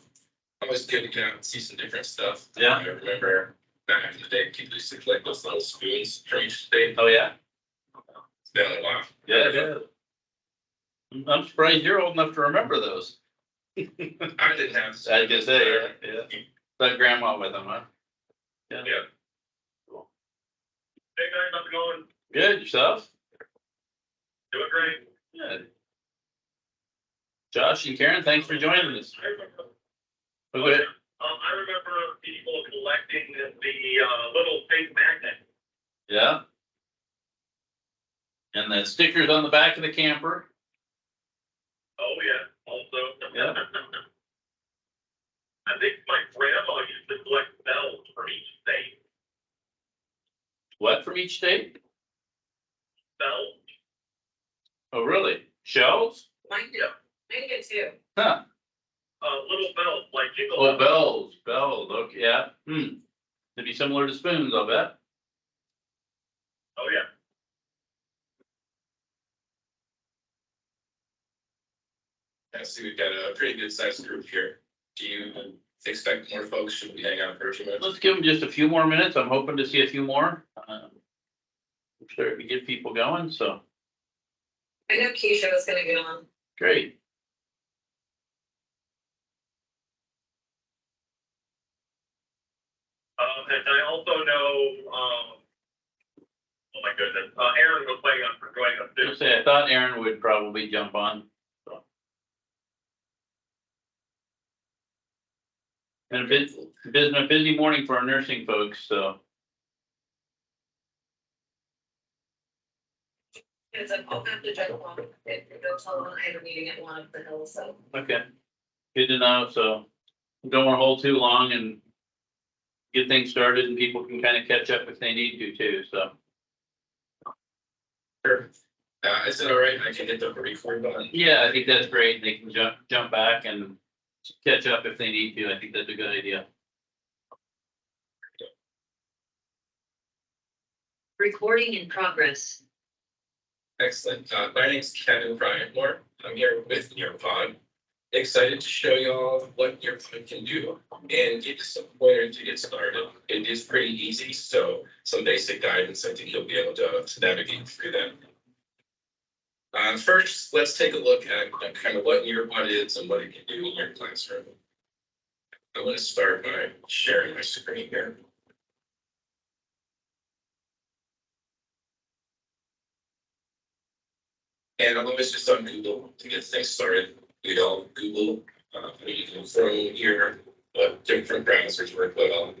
Always good to get out and see some different stuff. Yeah. I remember back in the day, people used to collect those little spoons from each state. oh yeah, It's been a while. yeah, yeah. I'm surprised you're old enough to remember those. I didn't have. I just say, yeah. But grandma with them, huh? Yeah. Cool. Hey guys, how's it going? Good, yourself? Doing great. Good. Josh and Karen, thanks for joining us. I remember. Okay. I remember people collecting the little pink magnet. Yeah. And the stickers on the back of the camper. Oh, yeah, also. Yeah. I think my grandma used to collect bells for each state. What from each state? Bells? Oh, really? Shells? Mine do. Mine do too. Huh. Little bells, like jingle. Oh, bells, okay, yeah. It'd be similar to spoons, I'll bet. Oh, yeah. I see we've got a pretty good sized group here. Do you expect more folks? Should we hang out for a few minutes? Let's give them just a few more minutes. I'm hoping to see a few more. I'm sure we get people going, so I know Keisha was gonna get on. great. And I also know, oh my goodness, Aaron was planning on joining us Just say, I thought Aaron would probably jump on. So. And it's been a busy morning for our nursing folks, so. It's like, I'll have to jump on, go tell them I have a meeting at 1 of the hills, so. Okay, good to know, so don't wanna hold too long and get things started and people can kind of catch up if they need to too, so. Sure. Is it all right? I can hit the record button. Yeah, I think that's great, they can jump back and catch up if they need to, I think that's a good idea. Recording in progress. Excellent. My name's Kevin Bryantmore. I'm here with Nearpod. Excited to show y'all what Nearpod can do and give you some pointers to get started. It is pretty easy, so some basic guidance, I think you'll be able to navigate through that. First, let's take a look at kind of what Nearpod is and what it can do in your classroom. I'm going to start by sharing my screen here. And I'm always just on Google to get things started. We all Google, you can throw here what different browsers work well.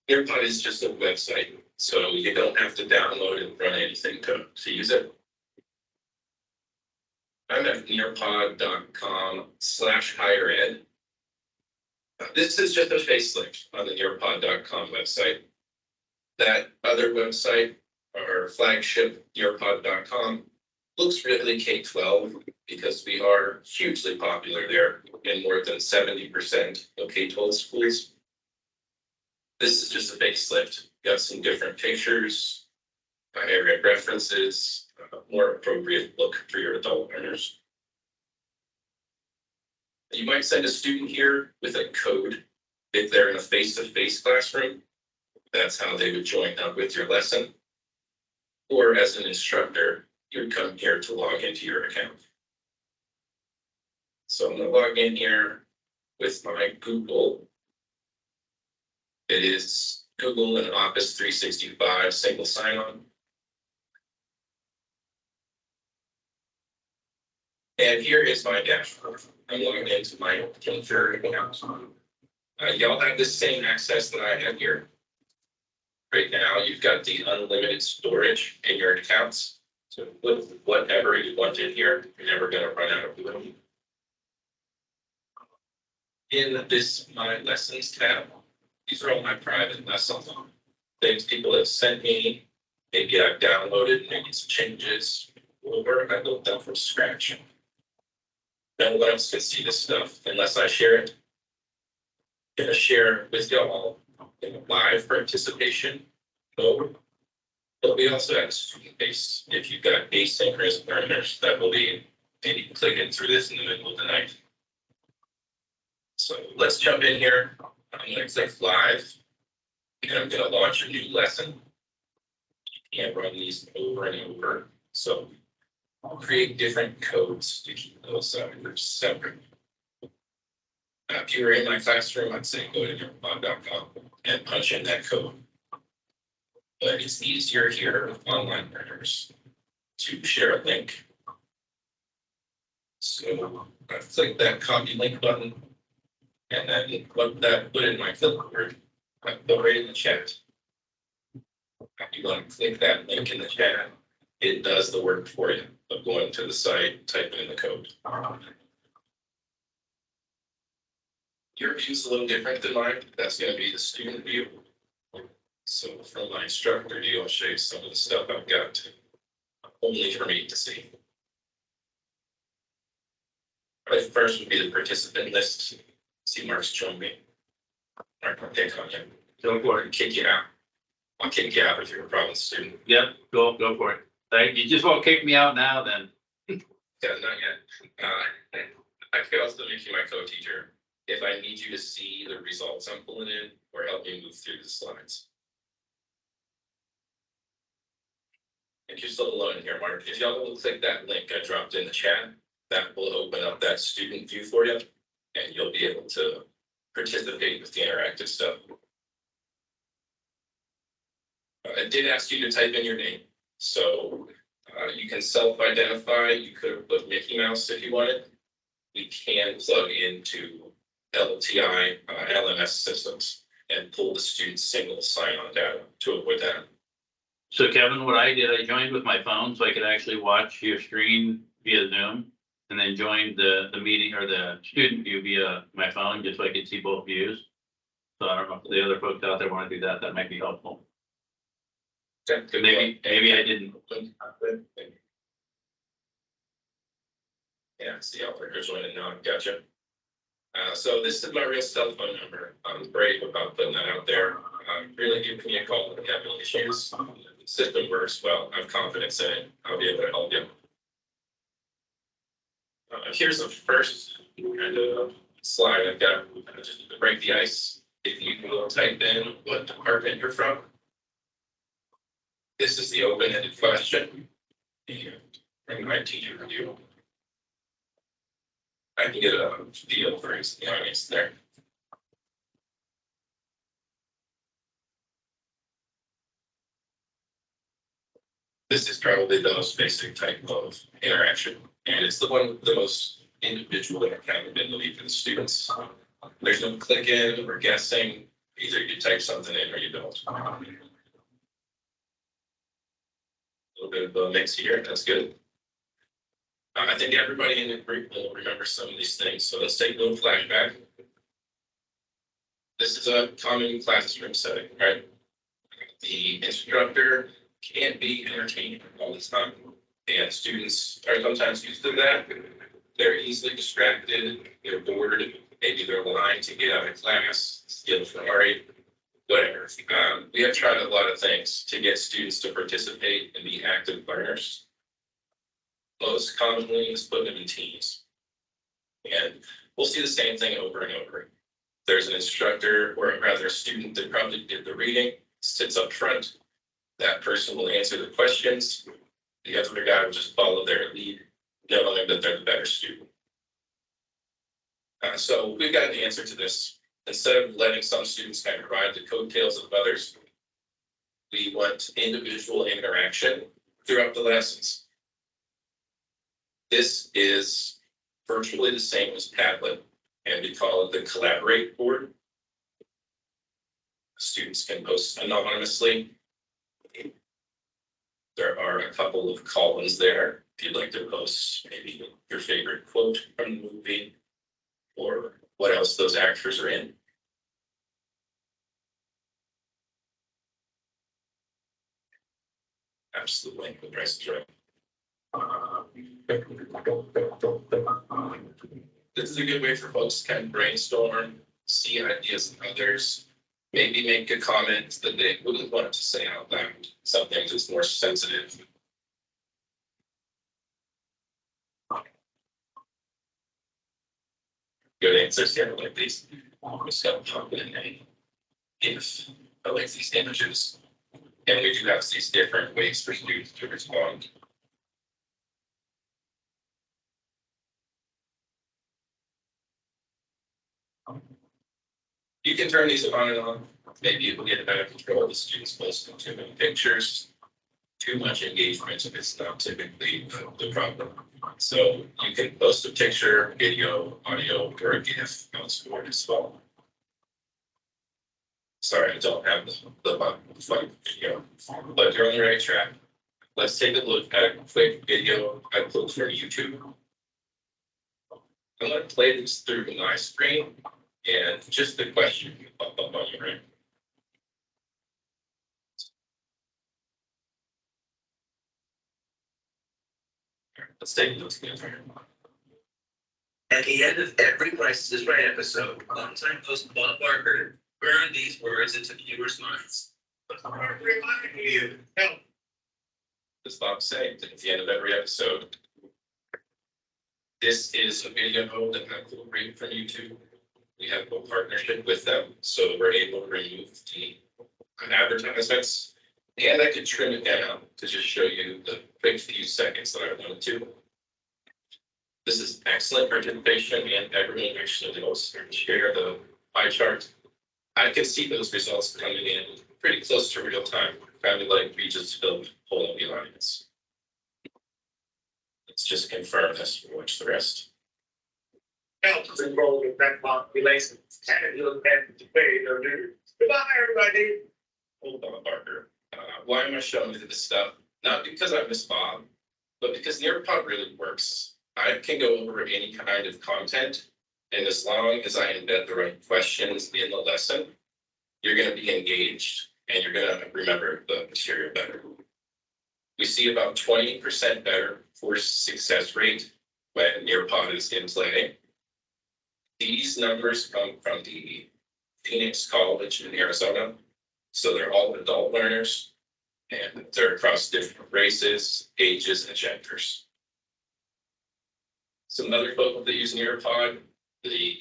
Nearpod is just a website, so you don't have to download and run anything to use it. I'm at nearpod.com/highered. This is just a facelift on the nearpod.com website. That other website, our flagship nearpod.com, looks really K-12 because we are hugely popular there in more than 70% of K-12 schools. This is just a facelift. Got some different pictures, area references, more appropriate look for your adult learners. You might send a student here with a code if they're in a face-to-face classroom. That's how they would join up with your lesson. Or as an instructor, you would come here to log into your account. So I'm going to log in here with my Google. It is Google and Office 365 single sign-on. And here is my dashboard. I'm logging into my teacher account. Y'all have the same access that I have here. Right now, you've got the unlimited storage in your accounts. So put whatever you want in here, you're never going to run out of room. In this My Lessons tab, these are all my private lessons. Things people have sent me, maybe I've downloaded, making some changes, or I built them from scratch. No one else can see this stuff unless I share it. I'm going to share with y'all in live participation mode. But we also have student base. If you've got asynchronous learners, that will be maybe clicking through this in the middle of the night. So let's jump in here. I'm going to click live, and I'm going to launch a new lesson. You can't run these over and over. So I'll create different codes to keep those separate. If you were in my classroom, I'd say go to nearpod.com and punch in that code. But it's easier here with online learners to share a link. So I click that copy link button, and then put in my clipboard, I put right in the chat. If you want to click that link in the chat, it does the work for you of going to the site, typing in the code. Your view is a little different than mine. That's going to be the student view. So from my instructor view, I'll show you some of the stuff I've got only for me to see. Right, first would be the participant list. See Mark's joined me. Mark, I'll take on you. Don't go ahead and kick you out. I'll kick you out if you're a problem student. Yep, go for it. You just won't kick me out now then. Yeah, not yet. I could also make you my co-teacher if I need you to see the results I'm pulling in or help me move through the slides. If you're still alone here, Mark, if y'all will click that link I dropped in the chat, that will open up that student view for you, and you'll be able to participate with the interactive stuff. I did ask you to type in your name, so you can self-identify. You could have put Mickey Mouse if you wanted. We can plug into LTI LMS systems and pull the student's single sign-on data to avoid that. So Kevin, what I did, I joined with my phone so I could actually watch your screen via Zoom, and then joined the meeting or the student view via my phone, just so I could see both views. So I don't know if the other folks out there want to do that. That might be helpful. Maybe I didn't. Yeah, see how they're joining now. Gotcha. So this is my real cell phone number. I'm brave about putting that out there. Really give me a call if you have any issues. the system works well. I have confidence in it. I'll be able to help you. Here's the first kind of slide I've got, just to break the ice. If you will type in what department you're from. This is the open-ended question. And from my teacher review. I can get a feel for the audience there. This is probably the most basic type of interaction, and it's the one with the most individual accountability for the students. There's no click in or guessing. Either you type something in or you don't. A little bit of a mix here. That's good. I think everybody in the group will remember some of these things. So let's take a little flashback. This is a common classroom setting, right? The instructor can't be entertaining all the time, and students are sometimes used to that. They're easily distracted, they're bored, maybe they're lying to get out of class, steal Ferrari, whatever. We have tried a lot of things to get students to participate and be active learners. Most commonly is put them in teams. And we'll see the same thing over and over. There's an instructor, or rather a student that probably did the reading, sits up front. That person will answer the questions. The other guy will just follow their lead, knowing that they're the better student. So we've got an answer to this. Instead of letting some students kind of ride the coattails of others, we want individual interaction throughout the lessons. This is virtually the same as Padlet, and we call it the Collaborate board. Students can post anonymously. There are a couple of columns there if you'd like to post maybe your favorite quote from the movie or what else those actors are in. Absolutely, the price is right. This is a good way for folks to kind of brainstorm, see ideas of others, maybe make a comment that they wouldn't want to say out loud, something that's more sensitive. Good answers here, like these. I'm just gonna pop in a if I like these images. And we do have these different ways for students to respond. You can turn these on and on. Maybe it will get out of control. The students posting too many pictures, too much engagement, if it's not typically the problem. So you can post a picture, video, audio, or a GIF on Sport as well. Sorry, I don't have the button for video, but you're on the right track. Let's take a look at a quick video I pulled from YouTube. I'm going to play this through my screen, and just the question will pop up on your end. Let's take a look together. At the end of every Price is Right episode, longtime host Bob Barker burned these words into viewers' minds. Reminding you, help. As Bob said at the end of every episode. This is a video that I will read from YouTube. We have a partnership with them, so we're able to remove the advertisements. And I could trim it down to just show you the quick few seconds that I wanted to. This is excellent participation, and everyone actually knows and share the pie chart. I can see those results coming in pretty close to real time, kind of like we just filmed polling the audience. Let's just confirm this and watch the rest. Helps enroll in that population. And you'll have to pay their dues. Goodbye, everybody. Hold on, Barker. Why am I showing you this stuff? Not because I miss Bob, but because Nearpod really works. I can go over any kind of content, and as long as I embed the right questions in the lesson, you're going to be engaged and you're going to remember the material better. We see about 20% better course success rate when Nearpod is in play. These numbers come from the Phoenix College in Arizona. So they're all adult learners. And they're across different races, ages, and genders. Some other folks that use Nearpod, the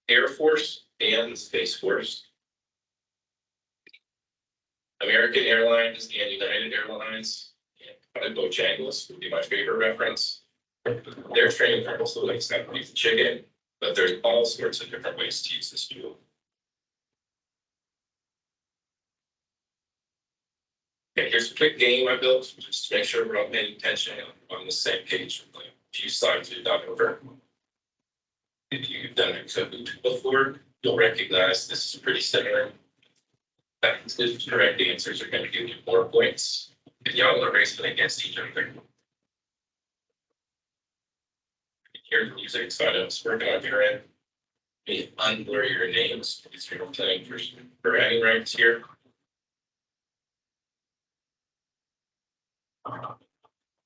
Air Force and the Space Force. American Airlines and United Airlines, and Bojangles would be my favorite reference. Their training also likes that beef chicken, but there's all sorts of different ways to use this tool. Okay, here's a quick game I built just to make sure we're all paying attention on the same page. A few slides we've done over. If you've done a Kahoot before, you'll recognize this is pretty similar. The correct answers are going to give you more points, and y'all are racing against each other. Here's the music, so I know it's working on your end. Maybe unblur your names because you're playing for bragging rights here.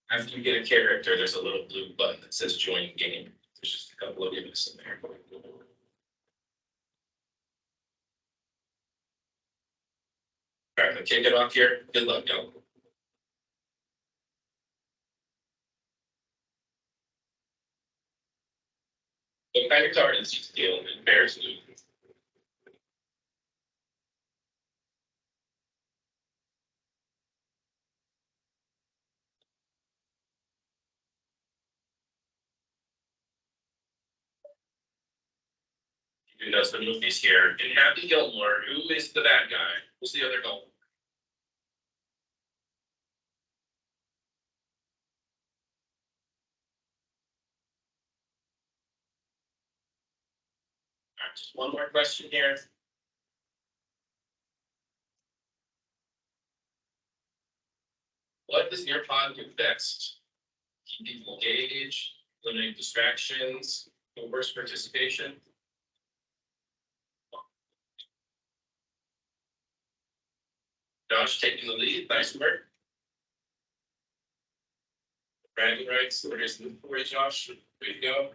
After you get a character, there's a little blue button that says join game. There's just a couple of units in there. All right, I'm gonna kick it off here. Good luck, y'all. What kind of card is he stealing? And Bears move. Who knows the movies here? And Happy Gilmore, who is the bad guy? Who's the other goal? All right, just one more question here. What does Nearpod do best? Keep people engaged, eliminate distractions, force participation. Josh taking the lead, nice work. Bragging rights, so here's the way, Josh, way to go.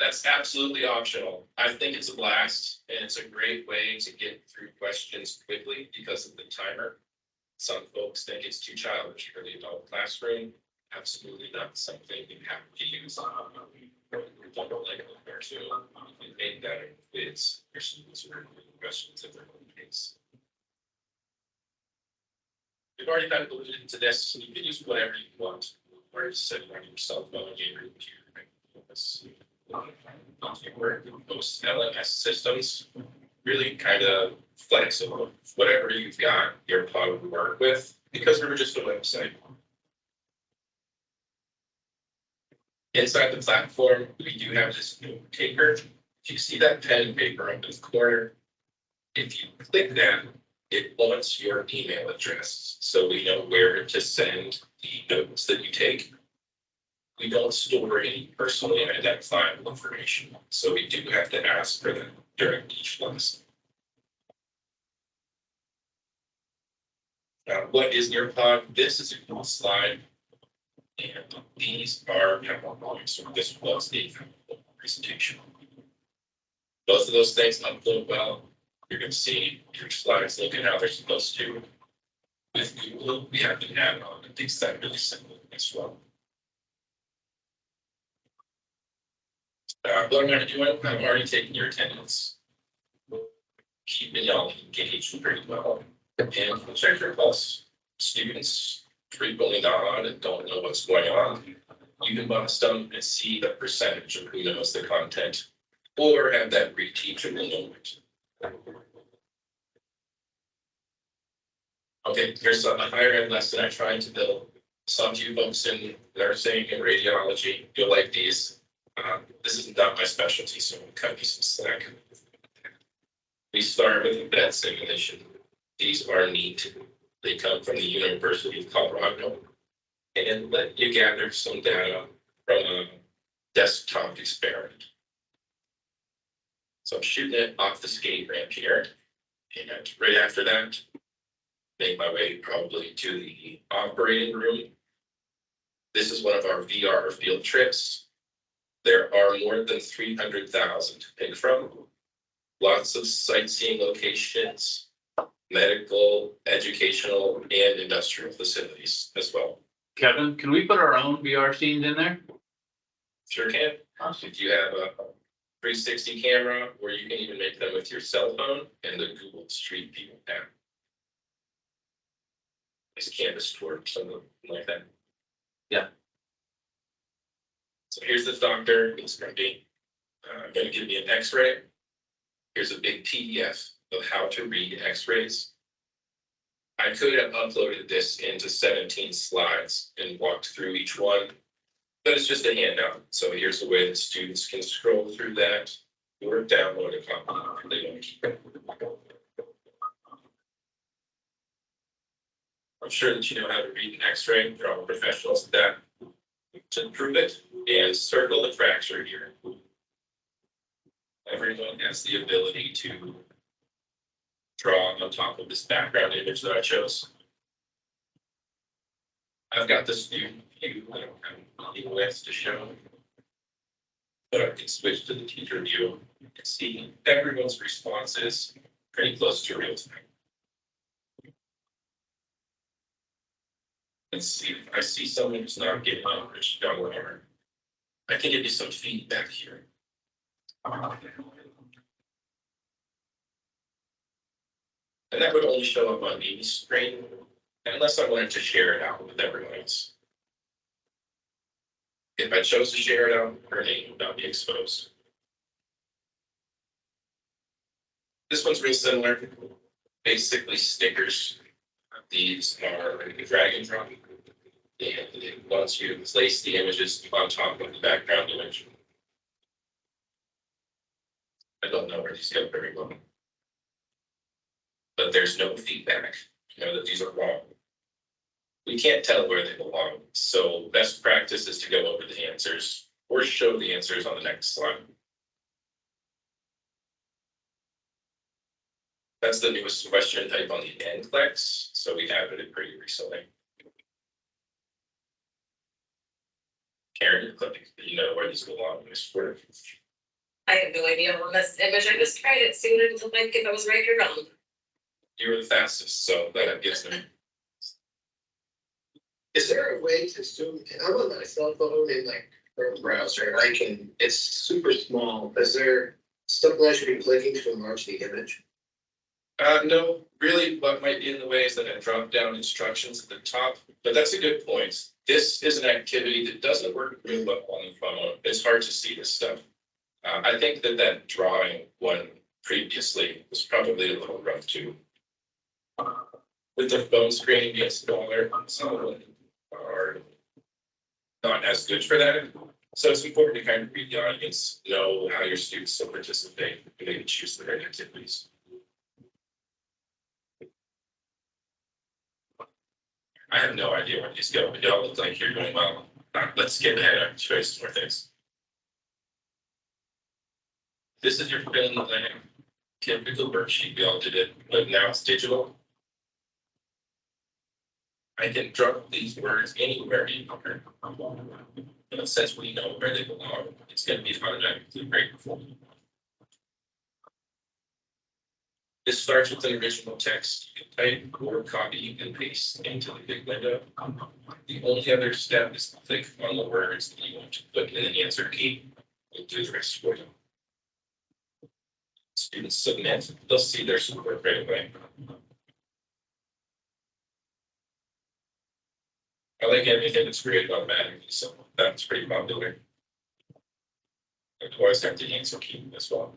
That's absolutely optional. I think it's a blast, and it's a great way to get through questions quickly because of the timer. Some folks think it's too childish for the adult classroom. Absolutely not something you have to use. Or to make that quiz or some questions if they're on the case. We've already kind of alluded to this, so you can use whatever you want, or just set it on your cell phone, your computer. Most LMS systems really kind of flexible. Whatever you've got, your pod would work with because we're just a website. Inside the platform, we do have this note taker. If you see that pen and paper up in the corner, if you click that, it wants your email address, so we know where to send the notes that you take. We don't store any personally identifiable information, so we do have to ask for them during each lesson. Now, what is Nearpod? This is a cool slide, and these are PowerPoints. So this was a presentation. Both of those things upload well. You're going to see your slides looking how they're supposed to. With Google, we have an add-on that makes that really simple as well. What I'm going to do, I've already taken your attendance. Keeping y'all engaged pretty well. And check your pulse. Students frequently not on and don't know what's going on. You can bust them and see the percentage of who knows the content, or have that reteachable moment. Okay, here's a higher ed lesson I tried to build. Some of you folks in nursing and radiology, you'll like these. This is not my specialty, so I'm going to cut you some slack. We start with a bed simulation. These are neat. They come from the University of Colorado and let you gather some data from a desktop experiment. So I'm shooting it off the skate ramp here. And right after that, make my way probably to the operating room. This is one of our VR field trips. There are more than 300,000 to pick from. Lots of sightseeing locations, medical, educational, and industrial facilities as well. Kevin, can we put our own VR scenes in there? Sure can. If you have a 360 camera, or you can even make them with your cell phone and the Google Street View app. It's Canvas tour, something like that. Yeah. So here's the doctor. It's going to give me an X-ray. Here's a big PDF of how to read X-rays. I could have uploaded this into 17 slides and walked through each one, but it's just a handout. So here's the way that students can scroll through that or download a copy if they want to keep it. I'm sure that you know how to read an X-ray. You're all professionals at that. To prove it, and circle the fracture here. Everyone has the ability to draw on top of this background image that I chose. I've got the student view. I don't have anything else to show, but I can switch to the teacher view and see everyone's responses pretty close to real time. Let's see if I see someone who's not getting English, don't worry. I can give you some feedback here. And that would only show up on Amy's screen, unless I wanted to share it out with everyone else. If I chose to share it out, her name would not be exposed. This one's real similar, basically stickers. These are drag and drop. And once you place the images on top of the background image. I don't know where these go very well. But there's no feedback, you know, that these are wrong. We can't tell where they belong, so best practice is to go over the answers or show the answers on the next slide. That's the newest question type on the NCLEX, so we added it pretty recently. Karen, you know where these belong in this work. I have no idea on this image. I just tried it, see what it looked like if I was right or wrong. You were the fastest, so that gives them. Is there a way to zoom? I'm on my cell phone in like Chrome browser. It's super small. Is there something I should be clicking to enlarge the image? No, really, what might be in the way is that I dropped down instructions at the top, but that's a good point. This is an activity that doesn't work really well on the phone. It's hard to see this stuff. I think that drawing one previously was probably a little rough too. With the phone screen being smaller, some of them are not as good for that. So it's important to kind of read the audience, know how your students will participate, and maybe choose the right activities. I have no idea where these go, but y'all look like you're doing well. Let's get ahead and show you some more things. This is your fill in the blank. Typical worksheet, we all did it, but now it's digital. I can drop these words anywhere in here. And since we know where they belong, it's going to be automatically grateful. This starts with an original text. You can type or copy and paste into the big window. The only other step is to click on the words that you want to put in the answer key. We'll do the rest for you. Students submit, they'll see their score right away. I like everything that's created automatically, so that's pretty popular. Otherwise, have the answer key as well.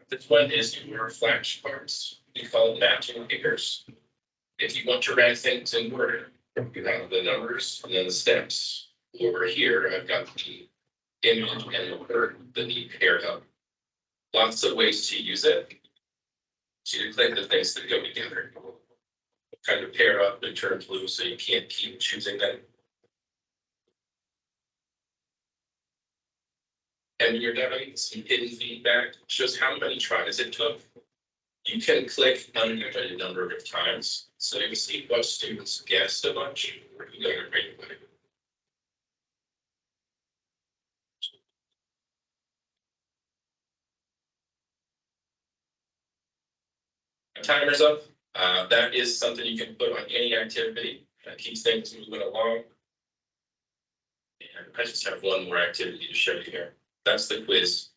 This one is your flashcards. We call them matching figures. If you want to write things in order, you have the numbers and then the steps. Over here, I've got the image and the word that need paired up. Lots of ways to use it. So you click the things that go together. Kind of pair up and turn blue so you can't keep choosing them. And when you're done, some hidden feedback shows how many tries it took. You can click unlimited number of times, so you can see what students guessed a bunch or who got it right away. timer's up. That is something you can put on any activity that keeps things moving along. And I just have one more activity to show you here. That's the quiz.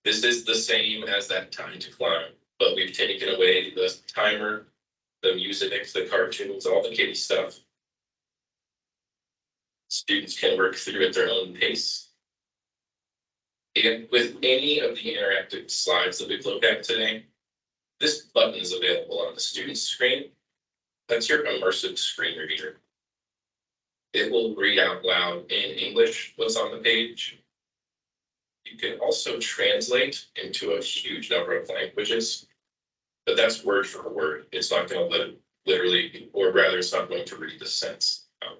This is the same as that time to climb, but we've taken away the timer, the music, the cartoons, all the kiddie stuff. Students can work through at their own pace. And with any of the interactive slides that we've looked at today, this button is available on the student's screen. That's your immersive screen reader. It will read out loud in English what's on the page. You can also translate into a huge number of languages, but that's word for word. It's not going to literally, or rather, it's not going to read the sentence out.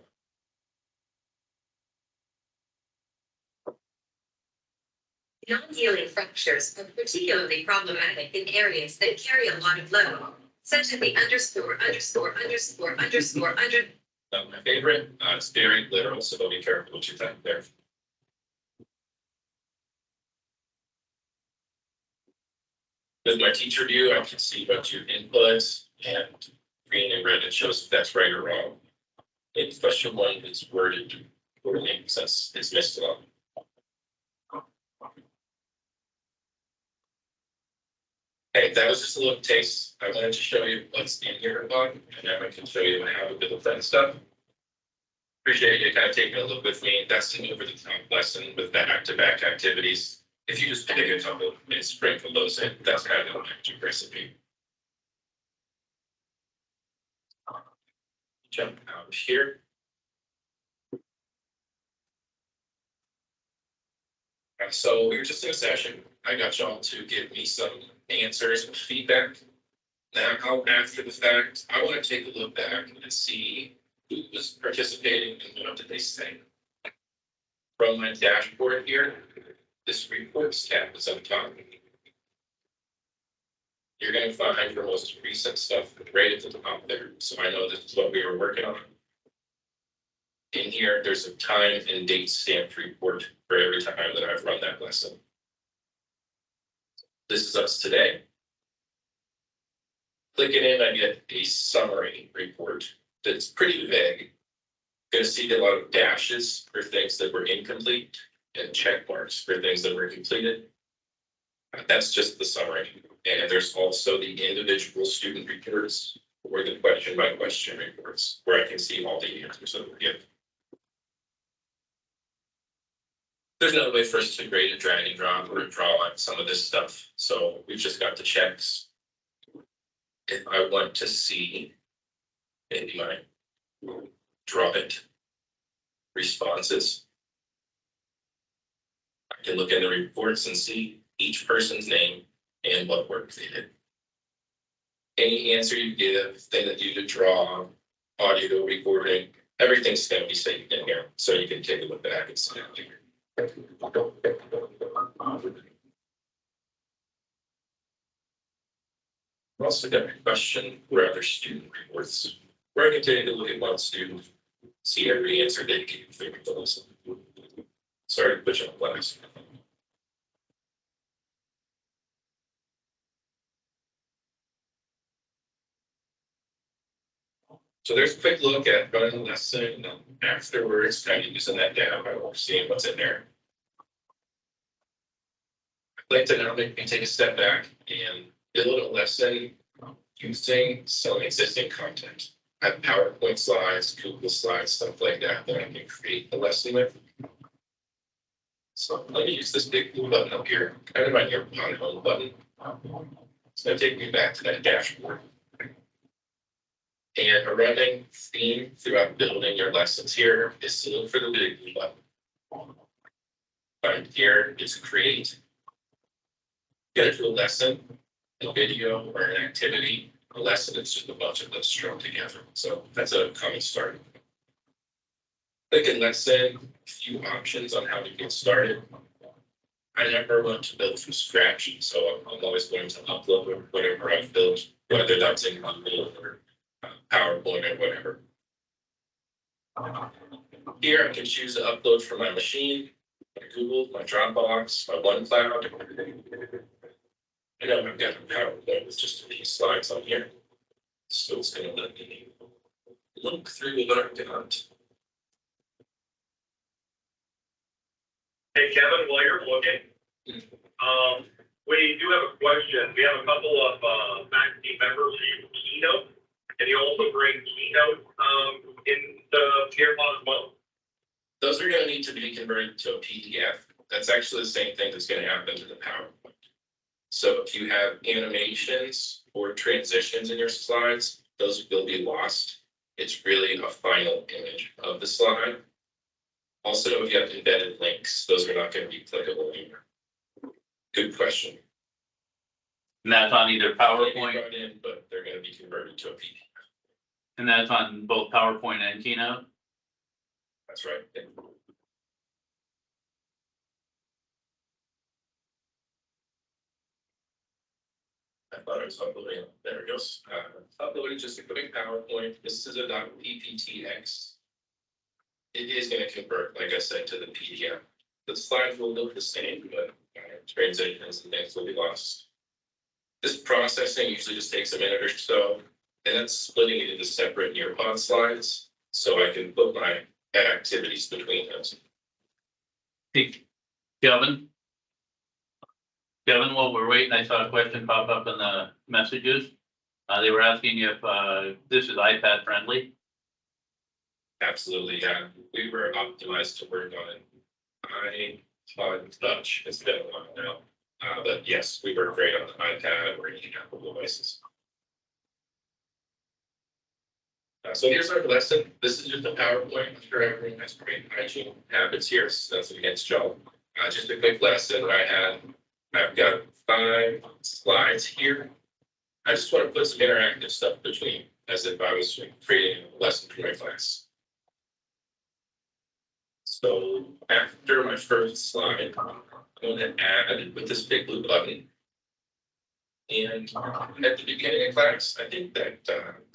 Non-healing fractures are particularly problematic in areas that carry a lot of load, such as the underscore. Not my favorite. It's very literal, so be careful what you type there. With my teacher view, I can see what your inputs, and green and red, it shows if that's right or wrong. And question one is worded poorly since it's missed a lot. Hey, that was just a little taste. I wanted to show you what's in your book, and then I can show you how to do the fun stuff. Appreciate you kind of taking a look with me. That's an over the top lesson with back-to-back activities. If you just pick a couple and sprinkle those in, that's kind of the magic recipe. Jump out here. So we were just in a session. I got y'all to give me some answers and feedback. Now, after the fact, I want to take a look back and see who was participating and what did they say. From my dashboard here, this reports tab is on top. You're going to find your most recent stuff right at the top there. So I know this is what we were working on. In here, there's a time and date stamped report for every time that I've run that lesson. This is us today. Clicking in, I get a summary report that's pretty vague. Going to see a lot of dashes for things that were incomplete and check marks for things that were completed. That's just the summary. And there's also the individual student reports or the question by question reports where I can see all the answers that were given. There's no way for us to grade a drag and drop or draw on some of this stuff. So we've just got the checks. If I want to see in my draw it responses, I can look in the reports and see each person's name and what work they did. Any answer you give, thing that you did draw, audio recording, everything's going to be saved in here. So you can take a look back and see it later. I've also got a question for other student reports. Where I can take a look at one student, see every answer they gave through the lesson. Sorry to put you on blast. So there's a quick look at running the lesson and afterwards kind of using that data by seeing what's in there. I'd like to now make me take a step back and build a lesson using some existing content. I have PowerPoint slides, Google slides, stuff like that that I can create the lesson with. So let me use this big blue button up here, kind of my nearby home button. It's going to take me back to that dashboard. And a running theme throughout building your lessons here is to look for the big blue button. Find here is create. Get into a lesson, a video, or an activity. A lesson is just a bunch of those strung together. So that's a common start. Click in lesson, a few options on how to get started. I never want to build from scratch, so I'm always going to upload whatever I've built, whether that's in Google or PowerPoint or whatever. Here I can choose to upload from my machine, my Google, my Dropbox, my OneCloud. I know I've got a PowerPoint with just a few slides on here. So it's gonna let me look through what I've got. Hey, Kevin, while you're looking, we do have a question. We have a couple of, faculty members who use Keynote. Can you also bring Keynote, in the Pierpont as well? Those are gonna need to be converted to a PDF. That's actually the same thing that's gonna happen to the PowerPoint. So if you have animations or transitions in your slides, those will be lost. It's really a final image of the slide. Also, if you have embedded links, those are not gonna be clickable anymore. Good question. And that's on either PowerPoint, Brought in, but they're gonna be converted to a PDF. and that's on both PowerPoint and Keynote. That's right. I thought it was uploading. There it goes. Uploading just a quick PowerPoint. This is a .pptx. It is going to convert, like I said, to the PDF. The slides will look the same, but transitions and things will be lost. This processing usually just takes a minute or so, and that's splitting it into separate Nearpod slides, so I can put my activities between those. Hey, Kevin? Kevin, while we're waiting, I saw a question pop up in the messages. They were asking if this is iPad friendly. Absolutely, yeah. We were optimized to work on iPod Touch. It's been a while now. But yes, we work great on the iPad or any Apple devices. So here's our lesson. This is just a PowerPoint. I'm sure everyone has great hygiene habits here, so that's against y'all. Just a quick lesson I had. I've got 5 slides here. I just want to put some interactive stuff between, as if I was creating a lesson for my class. So after my first slide, I'm going to add with this big blue button. And at the beginning of class, I think that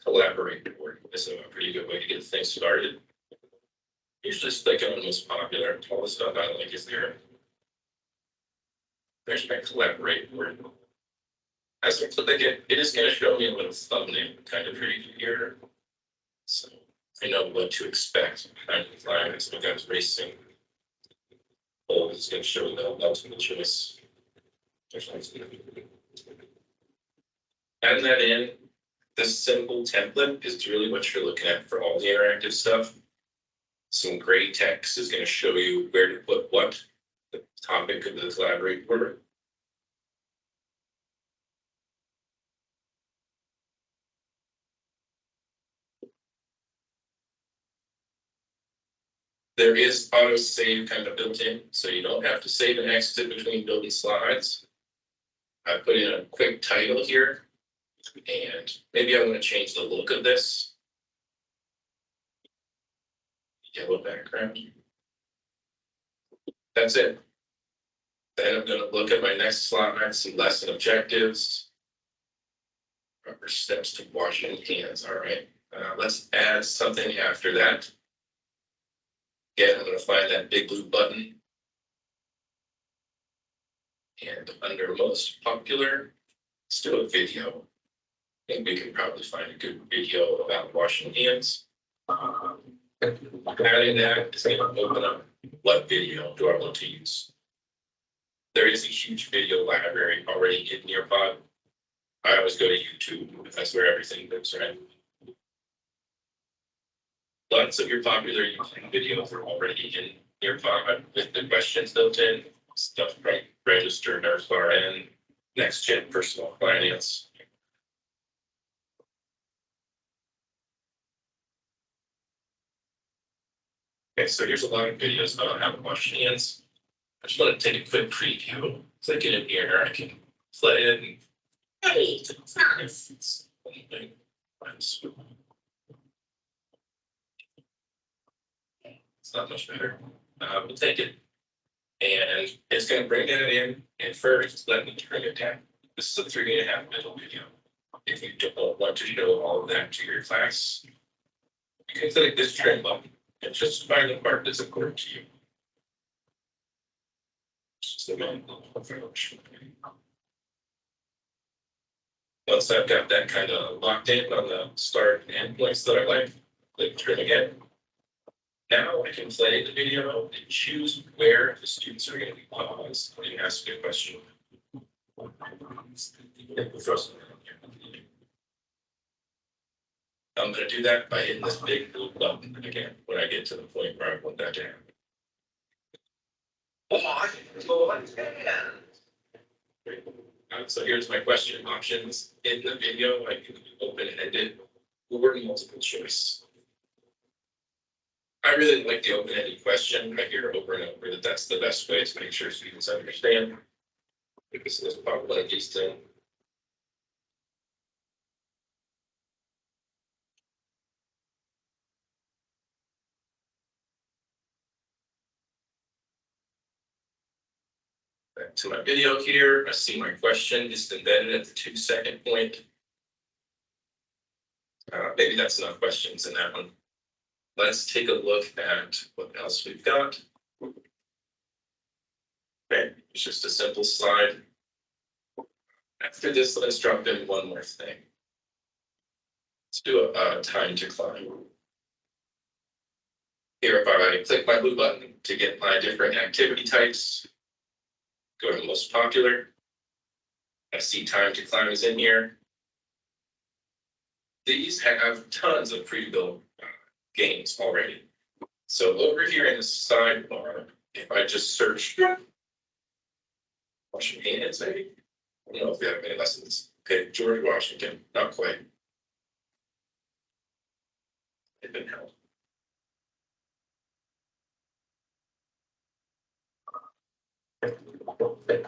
collaborate board is a pretty good way to get things started. Usually sticking on the most popular, all the stuff I like is there. There's my collaborate board. As I click it, it is going to show me a little thumbnail kind of preview here. So I know what to expect. I'm flying as I was racing. Oh, it's going to show the ultimate choice. Add that in. This simple template is really what you're looking at for all the interactive stuff. Some gray text is going to show you where to put what, the topic of the collaborate board. There is auto save kind of built in, so you don't have to save and exit between building slides. I put in a quick title here, and maybe I want to change the look of this. Yellow background. That's it. Then I'm going to look at my next slide, some lesson objectives. Proper steps to washing hands. All right, let's add something after that. Again, I'm going to find that big blue button. And under most popular, let's do a video. I think we can probably find a good video about washing hands. Adding that is going to open up what video do I want to use. There is a huge video library already in Nearpod. I always go to YouTube. That's where everything lives, right? Lots of your popular YouTube videos are already in Nearpod with the questions built in, stuff from Register, Nurse RN, Next Gen Personal Finance. Okay, so here's a lot of videos about how to wash hands. I just want to take a quick preview. Click it in here, I can play it. And Hey, it's nice. It's not much better. We'll take it. And it's going to bring it in. And first, let me turn it down. This is a 3.5 minute video. If you don't want to show all of that to your class, you can click this trim button and just find the part that's important to you. Just the main approach. once I've got that kind of locked in on the start and points that I like, click trim again. Now I can play the video and choose where the students are gonna be paused and ask a question. I'm gonna do that by hitting this big blue button again, when I get to the point where I want that to happen. So here's my question options in the video, I can open-ended or multiple choice. I really like the open-ended question. I hear over and over that that's the best way to make sure students understand. Because there's probably like these things. Back to my video here, I see my question just embedded at the 2-second point. Maybe that's enough questions in that one. Let's take a look at what else we've got. Okay, it's just a simple slide. After this, let's drop in one more thing. Let's do a time to climb. Here, if I click my blue button to get my different activity types, go to the most popular. I see time to climb is in here. These have tons of pre-built games already. So over here in the sidebar, if I just search washing hands, maybe. I don't know if we have any lessons. Okay, George Washington, not quite. It didn't help.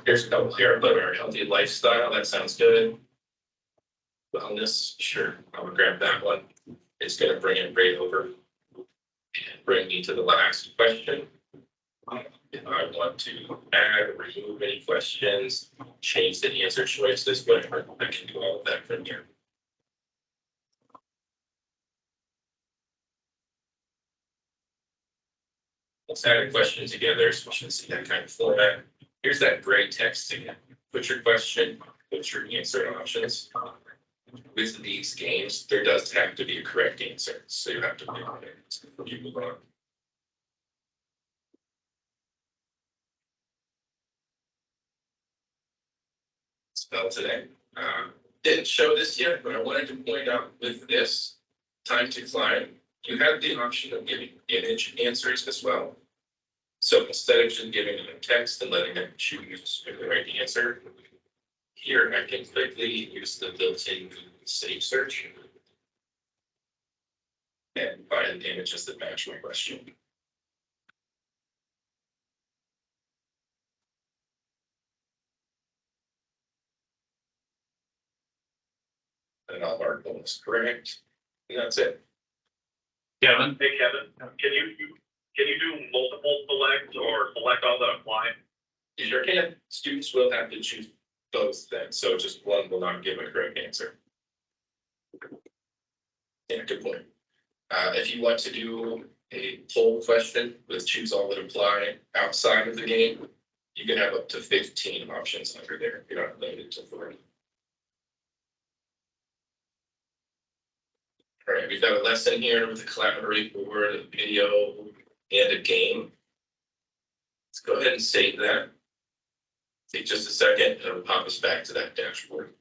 Here's a couple here, but our healthy lifestyle, that sounds good. Wellness, sure, I would grab that one. It's gonna bring it right over. And bring me to the last question. If I want to add or remove any questions, change the answer choices, whatever, I can do all of that from here. Let's add a question together so we should see that kind of format. Here's that gray text again. Put your question, put your answer options. With these games, there does have to be a correct answer, so you have to pick it before you move on. Spell today. Didn't show this yet, but I wanted to point out with this time to climb, you have the option of giving image answers as well. So instead of just giving them text and letting them choose the right answer, here I can quickly use the built-in Save Search and find images that match my question. And I'll mark them as correct, and that's it. Kevin, Hey, Kevin, can you do multiple select or select all that apply? You sure can. Students will have to choose both then, so just one will not give a correct answer. Yeah, good point. If you want to do a poll question with choose all that apply outside of the game, you can have up to 15 options under there. You're not limited to 40. All right, we've got a lesson here with a collaborate board, a video, and a game. Let's go ahead and save that. Take just a second, it'll pop us back to that dashboard.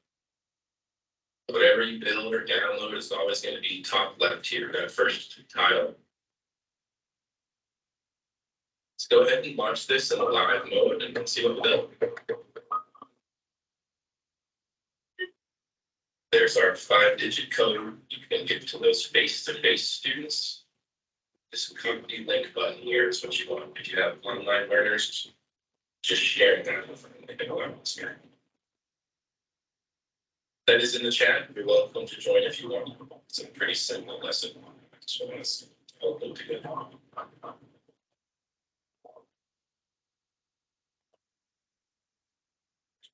Whatever you build or download is always going to be top left here, that first tile. Let's go ahead and launch this in a live mode and see what we build. There's our 5-digit code. You can get to those face-to-face students. This copy link button here is what you want. If you have online learners, just sharing that with them. They can learn this here. That is in the chat. You're welcome to join if you want. It's a pretty simple lesson. So let's all go together.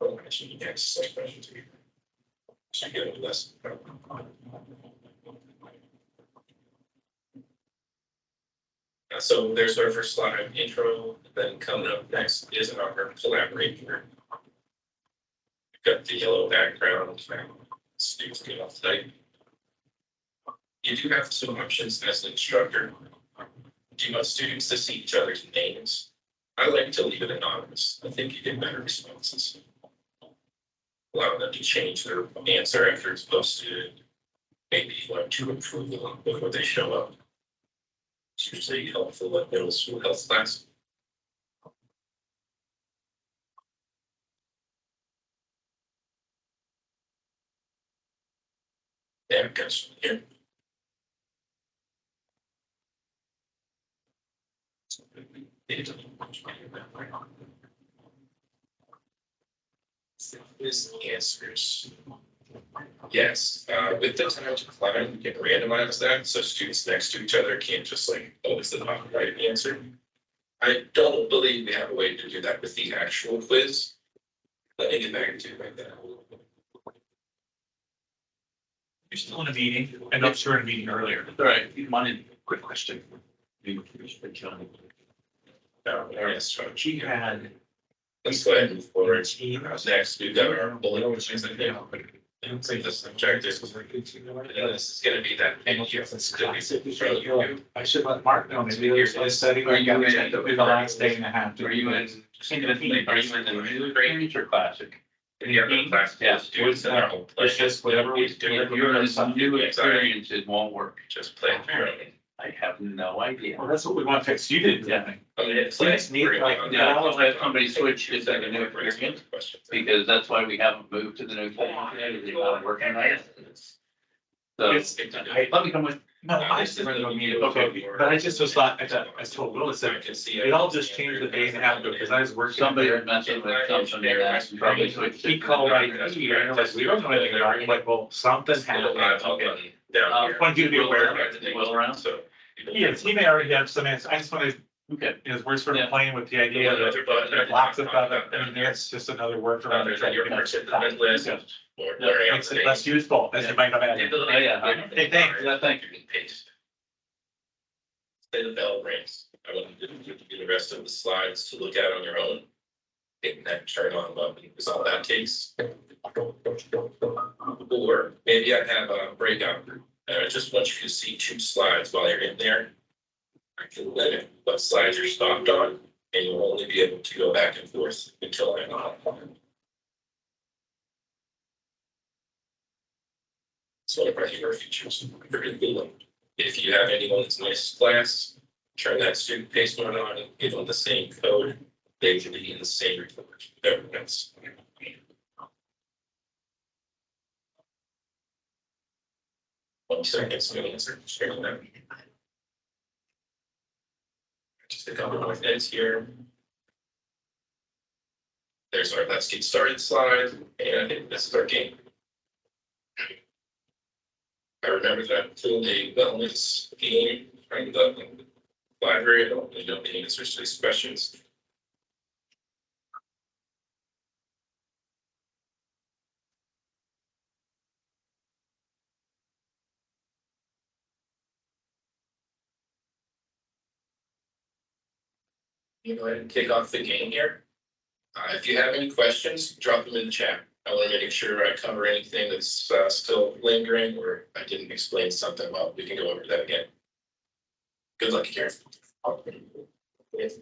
Oh, actually, next question to you. So you get a lesson. So there's our first slide intro. Then coming up next is our collaborator. We've got the yellow background. students get off site. You do have some options as an instructor. Do you want students to see each other's names? I like to leave it anonymous. I think you get better responses. Allow them to change their answer after it's posted. Maybe like to improve them before they show up. It's usually helpful at middle school health class. Yeah, guys, here. This answers. Yes, with the time to climb, you can randomize that, so students next to each other can't just like, oh, it's the top right answer. I don't believe we have a way to do that with the actual quiz. Let me get back to you like that. You're still in a meeting. I know you're in a meeting earlier. All right, you wanted, Quick question. No, yes, so She had. let's go ahead and move forward. Team. Next, we've got our bullet points, I think. The subject is, this is gonna be that. I should let Mark know, maybe here's the study. Are you in- The last day and a half. are you in, are you in the new experience or classic? Yeah, the class, Yeah. students in our whole play. It's just whatever we do. If you're in some new experience, it won't work. Just play it through. I have no idea. Well, that's what we want to fix. You didn't, yeah. I mean, it's like. Yeah, I'll have somebody switch to like a new experience, because that's why we haven't moved to the new thing. They're not working right. So, Let me come with. No, I said, okay, but I just was thought, I told Willis that it all just changed the day and a half ago, because I was working. somebody was messing with something in that and probably switched. He called right here, and I was like, we don't know anything about it. I'm like, well, something happened. Okay. Down here. Want you to be aware of it. Will around. So. Yes, he may already have some answers. I just wanted, Okay. because we're sort Yeah. of playing with the idea that lots of other, I mean, it's just another word for. There's your participant list. Yes. Or blurring out Makes the it less names. useful, as you might imagine. Yeah. Hey, thanks. Yeah, thank you. Paste. Say the bell rings. I want you to give you the rest of the slides to look at on your own. Hit that turn on button is all that takes. Or maybe I have a breakout group and I just want you to see 2 slides while you're in there. I can limit what slides you're stopped on and you'll only be able to go back and forth until I'm on. So if I hear features, pretty cool. If you have anyone that's nice class, turn that student paste one on and give them the same code. They should be in the same report. Everyone else. One second, so I'm gonna answer. Share that. Just a couple more things here. There's our let's get started slide, and this is our game. I remember that I pulled a wellness game from the library. I don't really know the answers to these questions. You go ahead and kick off the game here. If you have any questions, drop them in the chat. I want to make sure I cover anything that's still lingering or I didn't explain something well. We can go over that again. Good luck, Karen. Yes.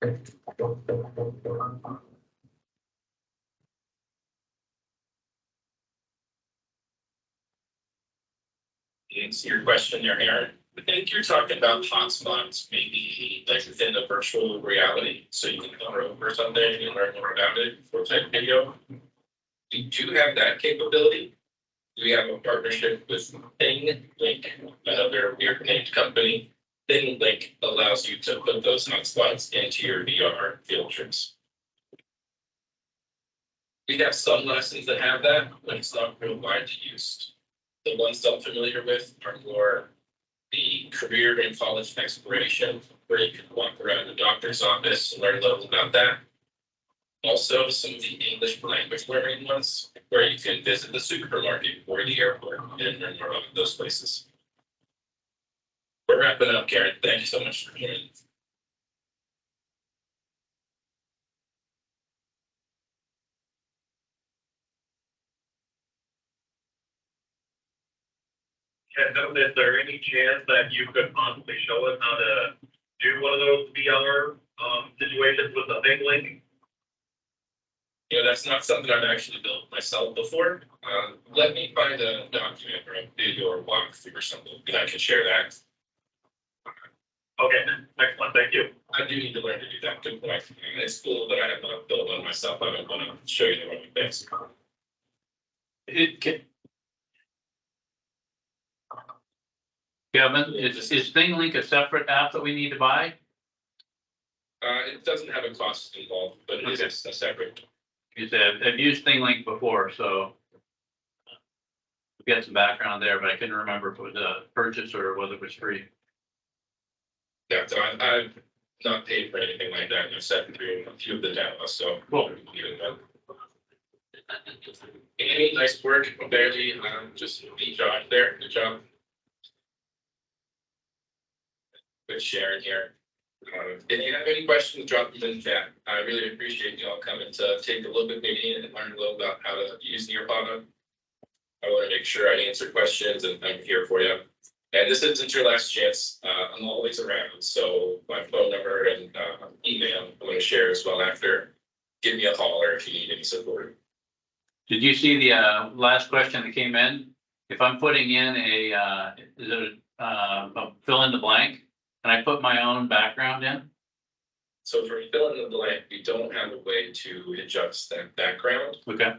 You didn't see your question there, Aaron. I think you're talking about hotspots, maybe like within the virtual reality, so you can hover over something and learn more about it for type video. We do have that capability. We have a partnership with ThingLink, another weird named company. ThingLink allows you to put those hotspots into your VR field trips. We have some lessons that have that, but it's not real widely used. The ones that I'm familiar with are more the career and college exploration, where you can walk around the doctor's office and learn a little about that. Also, some of the English language learning ones, where you can visit the supermarket or the airport and learn more about those places. We're wrapping up, Karen. Thank you so much for joining. Kevin, is there any chance that you could possibly show us how to do one of those VR situations with the ThingLink? You know, that's not something I've actually built myself before. Let me find a document or a video or walkthrough or something, and I can share that. Okay, excellent, thank you. I do need to learn to do that. Good point. It's cool that I have not built one myself. I don't want to show you the wrong things. It can. Kevin, is ThingLink a separate app that we need to buy? It doesn't have a cost involved, but it is Okay. a separate. You said, I've used ThingLink before, so. Get some background there, but I couldn't remember if it was a purchase or whether it was free. Yeah, so I've not paid for anything like that. I've sat through a few of the demos, so. Cool. Amy, nice work. Barely, just beat Josh there. Good job. With Sharon here. If you have any questions, drop them in the chat. I really appreciate you all coming to take a look at me and learn a little about how to use Nearpod. I want to make sure I answer questions and I'm here for you. And this isn't your last chance. I'm always around. So my phone number and email I'm going to share as well after. Give me a holler if you need any support. Did you see the last question that came in? If I'm putting in a fill in the blank, and I put my own background in? So for fill in the blank, we don't have a way to adjust that background. Okay.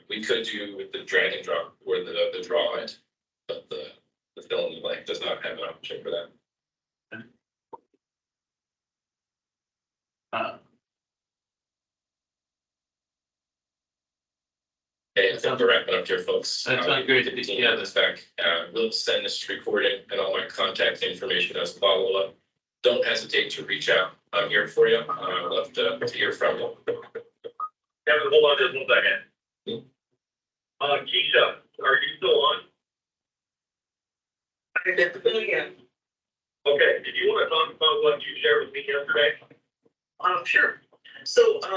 We could do with the drag and drop or the draw it, but the fill in the blank does not have an option for that. Hey, I think we're wrapping up here, folks. That sounds great. Yeah, this back. We'll send this recording and all my contact information as follow up. Don't hesitate to reach out. I'm here for you. I'd love to hear from you. Kevin, hold on just 1 second. Keisha, are you still on? Yeah. Okay, did you want to talk about what you shared with me yesterday? Sure. So, I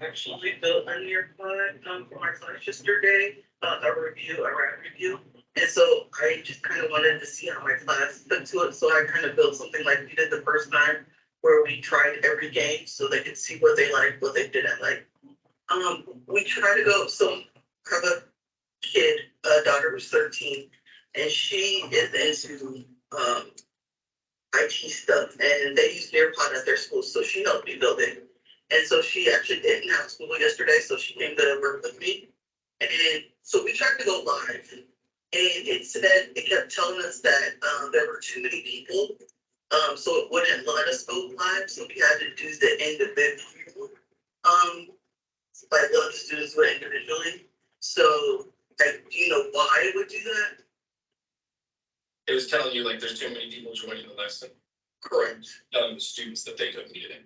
actually built a Nearpod, for my class yesterday, a rap review. And so I just kind of wanted to see how my class took to it. So I kind of built something like we did the first time, where we tried every game so they could see what they liked, what they didn't like. We try to go, so I have a kid, a daughter who's 13, and she is into, IT stuff, and they use Nearpod at their school, so she helped me build it. And so she actually didn't have school yesterday, so she came to work with me. And so we tried to go live, and it kept telling us that there were too many people, so it wouldn't let us go live, so we had to do the individual, like the students were individually. So, like, do you know why it would do that? It was telling you like there's too many people joining the lesson. Correct. Telling the students that they couldn't get in.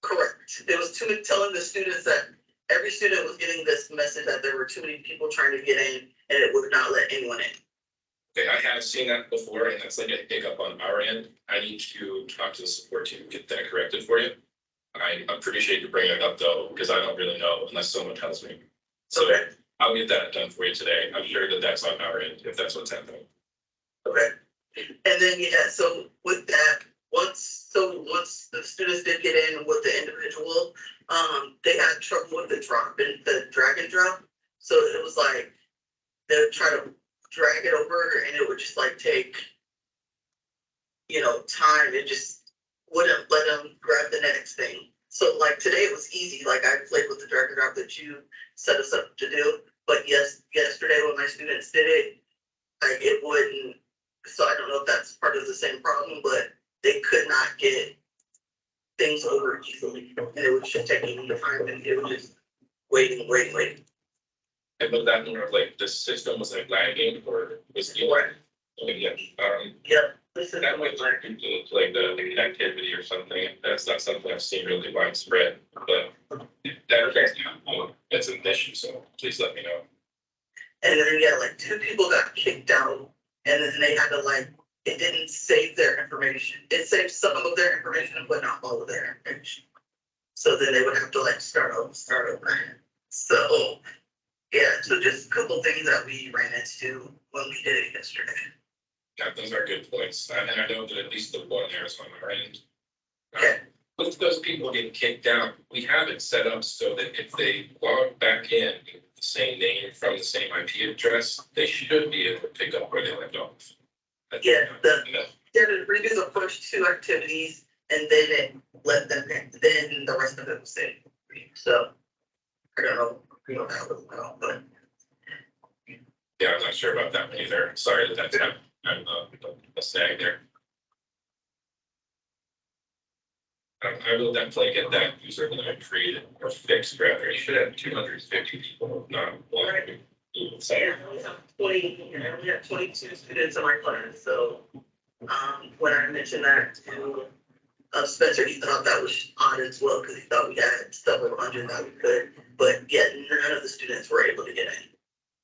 Correct. It was telling the students that every student was getting this message that there were too many people trying to get in, and it would not let anyone in. Okay, I have seen that before, and that's like a hiccup on our end. I need to talk to the support team and get that corrected for you. I appreciate you bringing it up though, because I don't really know unless someone tells me. So Okay. I'll get that done for you today. I'm sure that that's on our end, if that's what's happening. Okay. And then, yeah, so with that, once the students did get in with the individual, they had trouble with the drag and drop. So it was like, they would try to drag it over and it would just like take time, it just wouldn't let them grab the next thing. So like today it was easy, like I played with the drag and drop that you set us up to do. But yesterday when my students did it, like it wouldn't, so I don't know if that's part of the same problem, but they could not get things over easily. And it was just taking time and it was just waiting. And was that more of like the system was like lagging or was the one? Yeah, Yep, this is. that might learn into like the connectivity or something. That's not something I've seen really widespread, but that affects you. It's an issue, so please let me know. And then, yeah, like two people got kicked out and then they had to like, it didn't save their information. It saved some of their information, but not all of their information. So then they would have to like start over. So, yeah, so just a couple things that we ran into when we did it yesterday. Yeah, those are good points. And I know that at least the one there is on our end. Okay. With those people getting kicked out, we have it set up so that if they log back in with the same name from the same IP address, they should be able to pick up where they left off. Yeah, Yeah. They had to redo the first two activities and then it let them, then the rest of it was saved. So, I don't know how it went out, but. Yeah, I'm not sure about that one either. Sorry that that's happened. I'm a snag there. I will definitely get that user that I created or fixed rather. You should have 250 people, not one. So, I only have 20, I only have 22 students in my class, so, when I mentioned that to, Spencer, he thought that was odd as well, because he thought we had several hundred that we could, but yet none of the students were able to get in.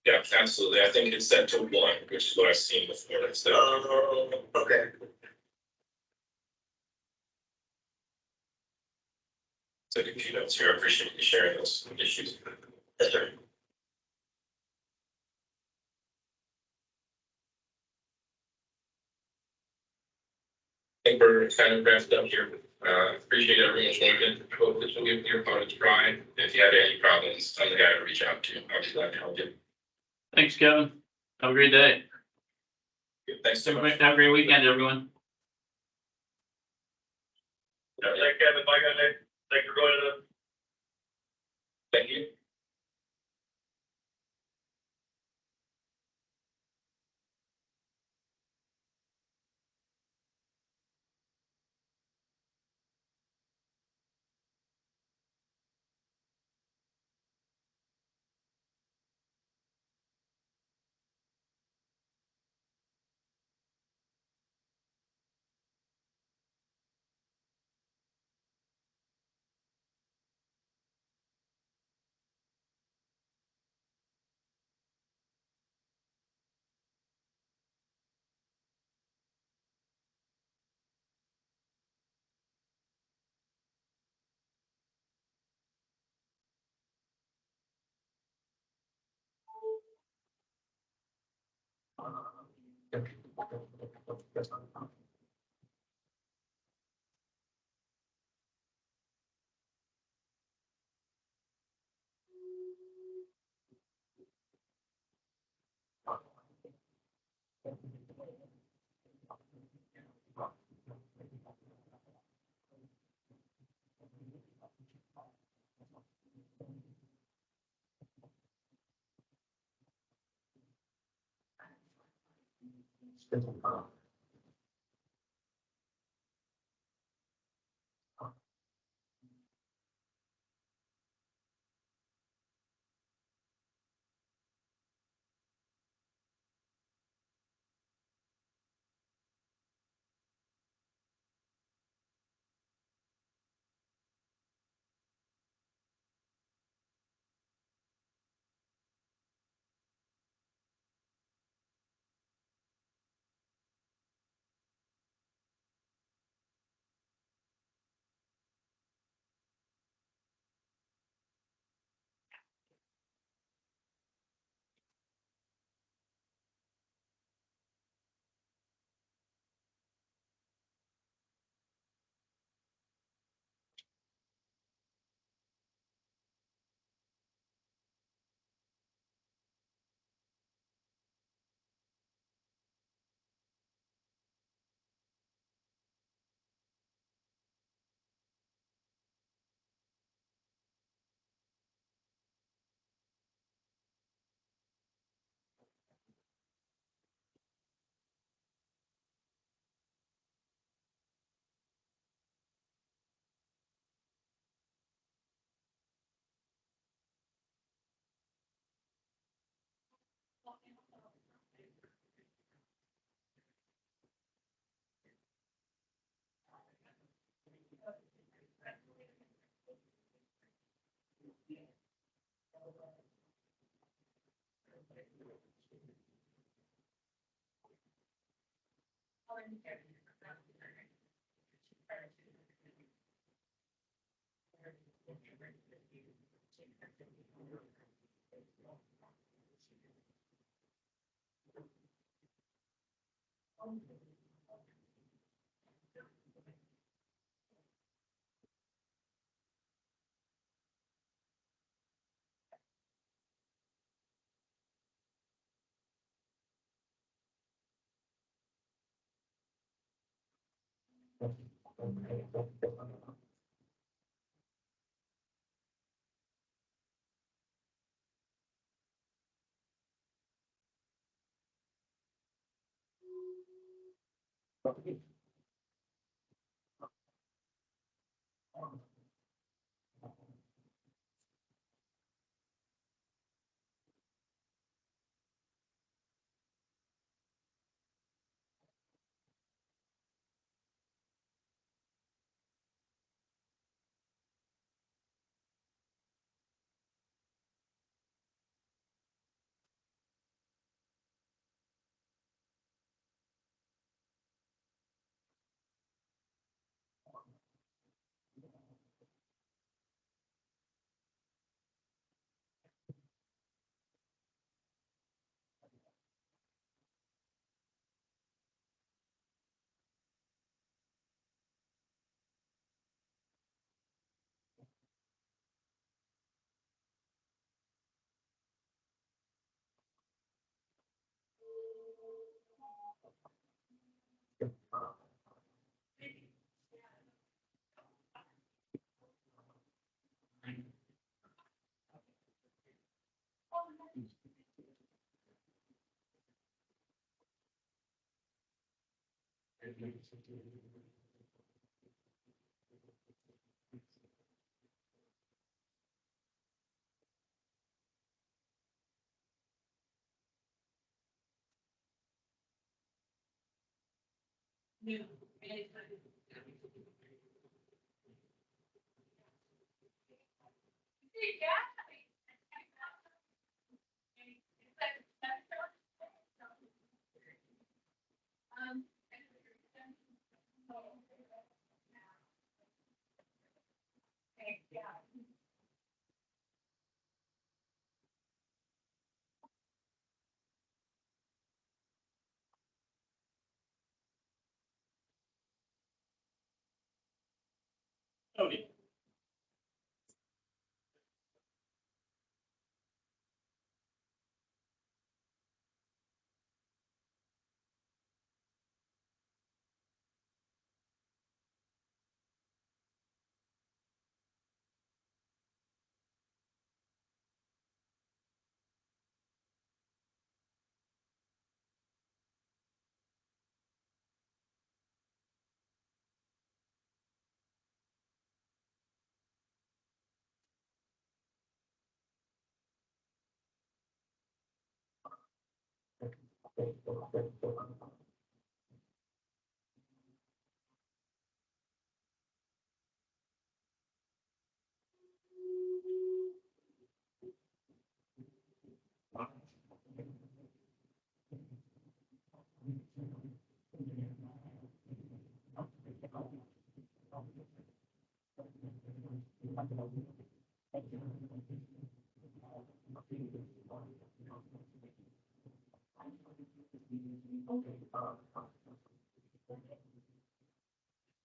yeah, absolutely. I think it's set to 1, which is what I've seen before. That's the. Okay. So the keynotes here, I appreciate you sharing those issues. Yes, sir. I think we're kind of wrapped up here. Appreciate everyone's working. Hope this will give your part a try. If you have any problems, I'm the guy to reach out to. I'll be glad to help you. Thanks, Kevin. Have a great day. Thanks so much. Have a great weekend, everyone. Thanks, Kevin. Bye, guys. Thanks for joining us. Thank you.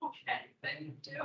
Okay, thank you.